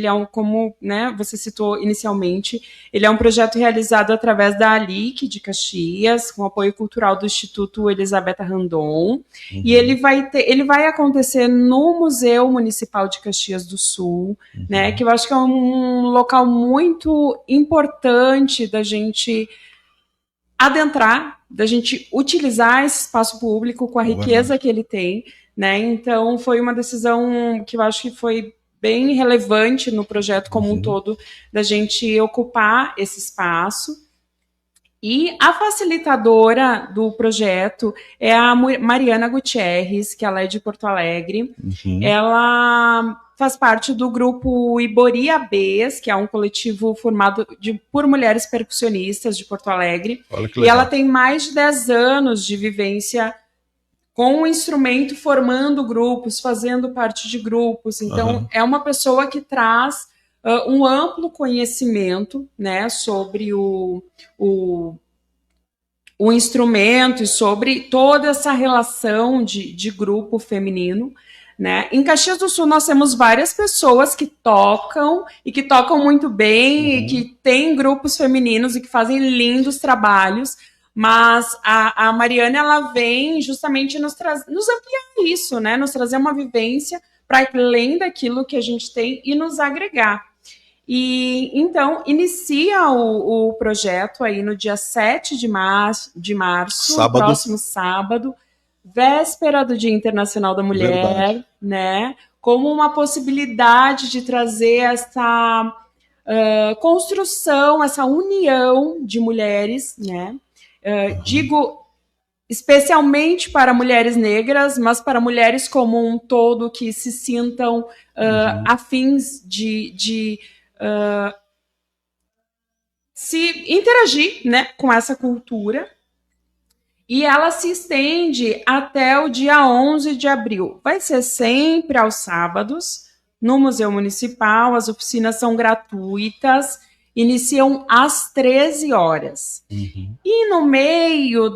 S6: é como, né, você citou inicialmente, ele é um projeto realizado através da ALIC de Caxias, com apoio cultural do Instituto Elisabetta Randon, e ele vai acontecer no Museu Municipal de Caxias do Sul, né, que eu acho que é um local muito importante da gente adentrar, da gente utilizar esse espaço público com a riqueza que ele tem, né? Então, foi uma decisão que eu acho que foi bem relevante no projeto como um todo, da gente ocupar esse espaço. E a facilitadora do projeto é a Mariana Gutierrez, que ela é de Porto Alegre. Ela faz parte do grupo Ibori ABs, que é um coletivo formado por mulheres percussionistas de Porto Alegre. E ela tem mais de 10 anos de vivência com o instrumento, formando grupos, fazendo parte de grupos. Então, é uma pessoa que traz um amplo conhecimento, né, sobre o instrumento e sobre toda essa relação de grupo feminino. Né? Em Caxias do Sul, nós temos várias pessoas que tocam e que tocam muito bem e que têm grupos femininos e que fazem lindos trabalhos. Mas a Mariana, ela vem justamente nos ampliar isso, né? Nos trazer uma vivência para além daquilo que a gente tem e nos agregar. E então inicia o projeto aí no dia 7 de março, próximo sábado, véspera do Dia Internacional da Mulher, né? Como uma possibilidade de trazer essa construção, essa união de mulheres, né? Digo especialmente para mulheres negras, mas para mulheres como um todo que se sintam afins de se interagir, né, com essa cultura. E ela se estende até o dia 11 de abril. Vai ser sempre aos sábados, no Museu Municipal. As oficinas são gratuitas, iniciam às 13 horas. E no meio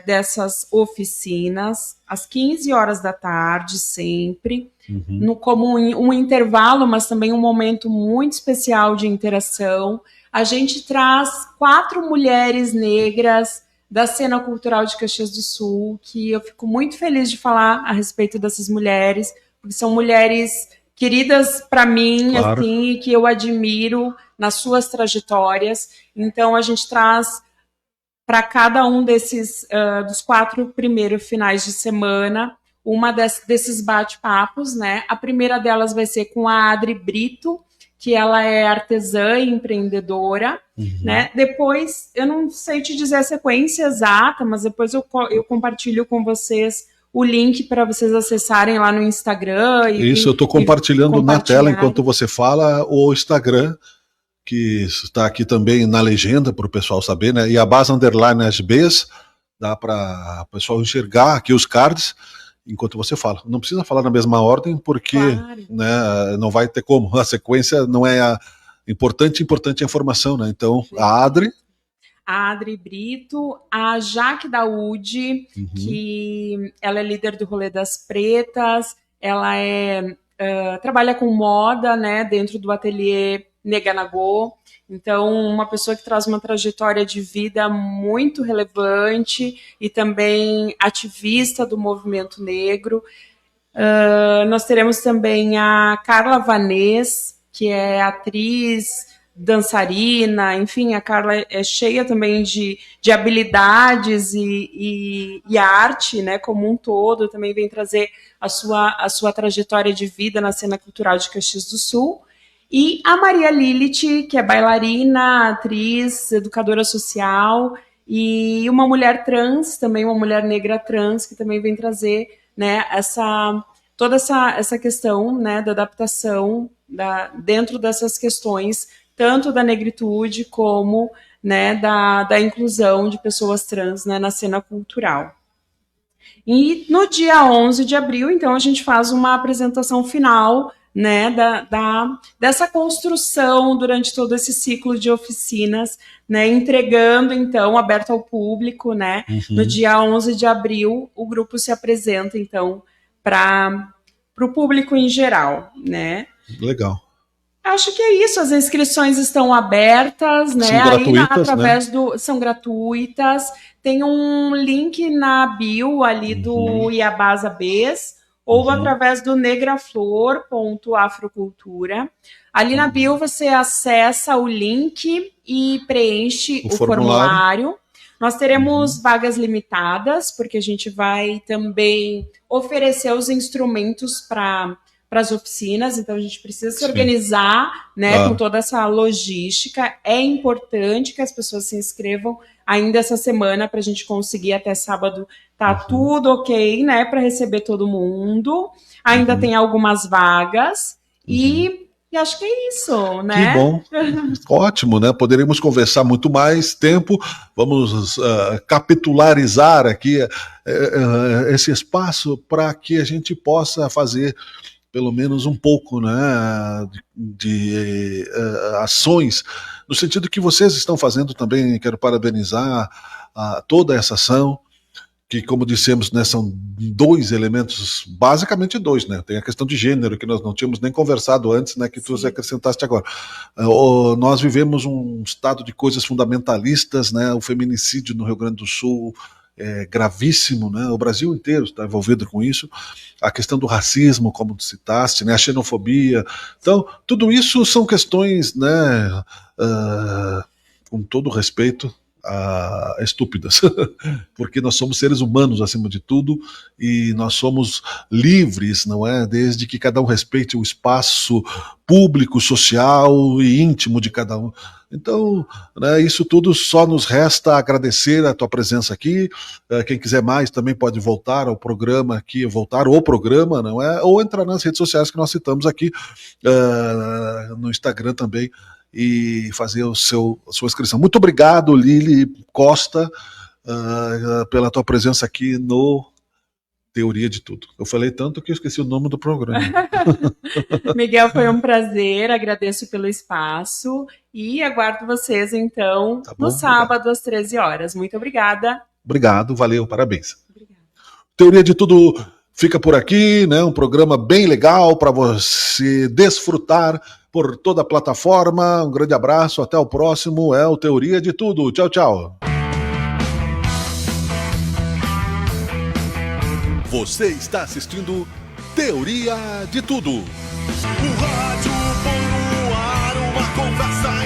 S6: dessas oficinas, às 15 horas da tarde, sempre, como um intervalo, mas também um momento muito especial de interação, a gente traz 4 mulheres negras da cena cultural de Caxias do Sul, que eu fico muito feliz de falar a respeito dessas mulheres, porque são mulheres queridas para mim,
S1: Claro.
S6: assim, que eu admiro nas suas trajetórias. Então, a gente traz para cada um desses, dos 4 primeiros finais de semana, uma desses bate-papos, né? A primeira delas vai ser com a Adri Brito, que ela é artesã e empreendedora, né? Depois, eu não sei te dizer a sequência exata, mas depois eu compartilho com vocês o link para vocês acessarem lá no Instagram.
S1: Isso, eu estou compartilhando na tela, enquanto você fala, o Instagram, que está aqui também na legenda para o pessoal saber, né? E a base underline SBs, dá para o pessoal enxergar aqui os cards enquanto você fala. Não precisa falar na mesma ordem, porque
S6: Claro.
S1: né, não vai ter como. A sequência não é importante a informação, né? Então, a
S6: Adri Brito, a Jaque Daúde, que ela é líder do Rolê das Pretas, ela trabalha com moda, né, dentro do ateliê Neganagô. Então, uma pessoa que traz uma trajetória de vida muito relevante e também ativista do movimento negro. Nós teremos também a Carla Vanês, que é atriz, dançarina, enfim, a Carla é cheia também de habilidades e arte, né, como um todo, também vem trazer a sua trajetória de vida na cena cultural de Caxias do Sul. E a Maria Lilith, que é bailarina, atriz, educadora social, e uma mulher trans, também uma mulher negra trans, que também vem trazer, né, toda essa questão, né, da adaptação dentro dessas questões, tanto da negritude como, né, da inclusão de pessoas trans, né, na cena cultural. E no dia 11 de abril, então, a gente faz uma apresentação final, né, dessa construção durante todo esse ciclo de oficinas, né, entregando, então, aberto ao público, né, no dia 11 de abril, o grupo se apresenta, então, para o público em geral, né.
S1: Legal.
S6: Acho que é isso, as inscrições estão abertas, né?
S1: São gratuitas,
S6: através são gratuitas. Tem um link na bio ali do Iabasa Bs, ou através do negraflor.afrocultura. Ali na bio você acessa o link e preenche o formulário. Nós teremos vagas limitadas, porque a gente vai também oferecer os instrumentos para as oficinas, então a gente precisa se organizar, né, com toda essa logística. É importante que as pessoas se inscrevam ainda essa semana para a gente conseguir até sábado tudo ok, né, para receber todo mundo. Ainda tem algumas vagas e acho que é isso, né?
S1: Que bom, ótimo, né? Poderíamos conversar muito mais tempo. Vamos capitularizar aqui esse espaço para que a gente possa fazer pelo menos um pouco, né, de ações, no sentido que vocês estão fazendo também. Quero parabenizar toda essa ação, que, como dissemos, né, são 2 elementos, basicamente 2, né? Tem a questão de gênero, que nós não tínhamos nem conversado antes, né, que tu acrescentaste agora. Nós vivemos um estado de coisas fundamentalistas, né? O feminicídio no Rio Grande do Sul é gravíssimo, né? O Brasil inteiro está envolvido com isso. A questão do racismo, como tu citaste, né? A xenofobia. Então, tudo isso são questões, né, com todo respeito, estúpidas, porque nós somos seres humanos acima de tudo e nós somos livres, não é? Desde que cada um respeite o espaço público, social e íntimo de cada um. Então, né, isso tudo só nos resta agradecer a tua presença aqui. Quem quiser mais também pode voltar ao programa aqui, voltar ao programa, não é? Ou entrar nas redes sociais que nós citamos aqui, no Instagram também, e fazer a sua inscrição. Muito obrigado, Lili Costa, pela tua presença aqui no Teoria de Tudo. Eu falei tanto que eu esqueci o nome do programa.
S6: Miguel, foi um prazer, agradeço pelo espaço e aguardo vocês, então, no sábado, às 13 horas. Muito obrigada.
S1: Obrigado, valeu, parabéns. Obrigada. Teoria de Tudo fica por aqui, né? Um programa bem legal para você desfrutar por toda a plataforma. Um grande abraço, até o próximo. É o Teoria de Tudo. Tchau, tchau. Você está assistindo Teoria de Tudo.
S2: O rádio põe no ar uma conversa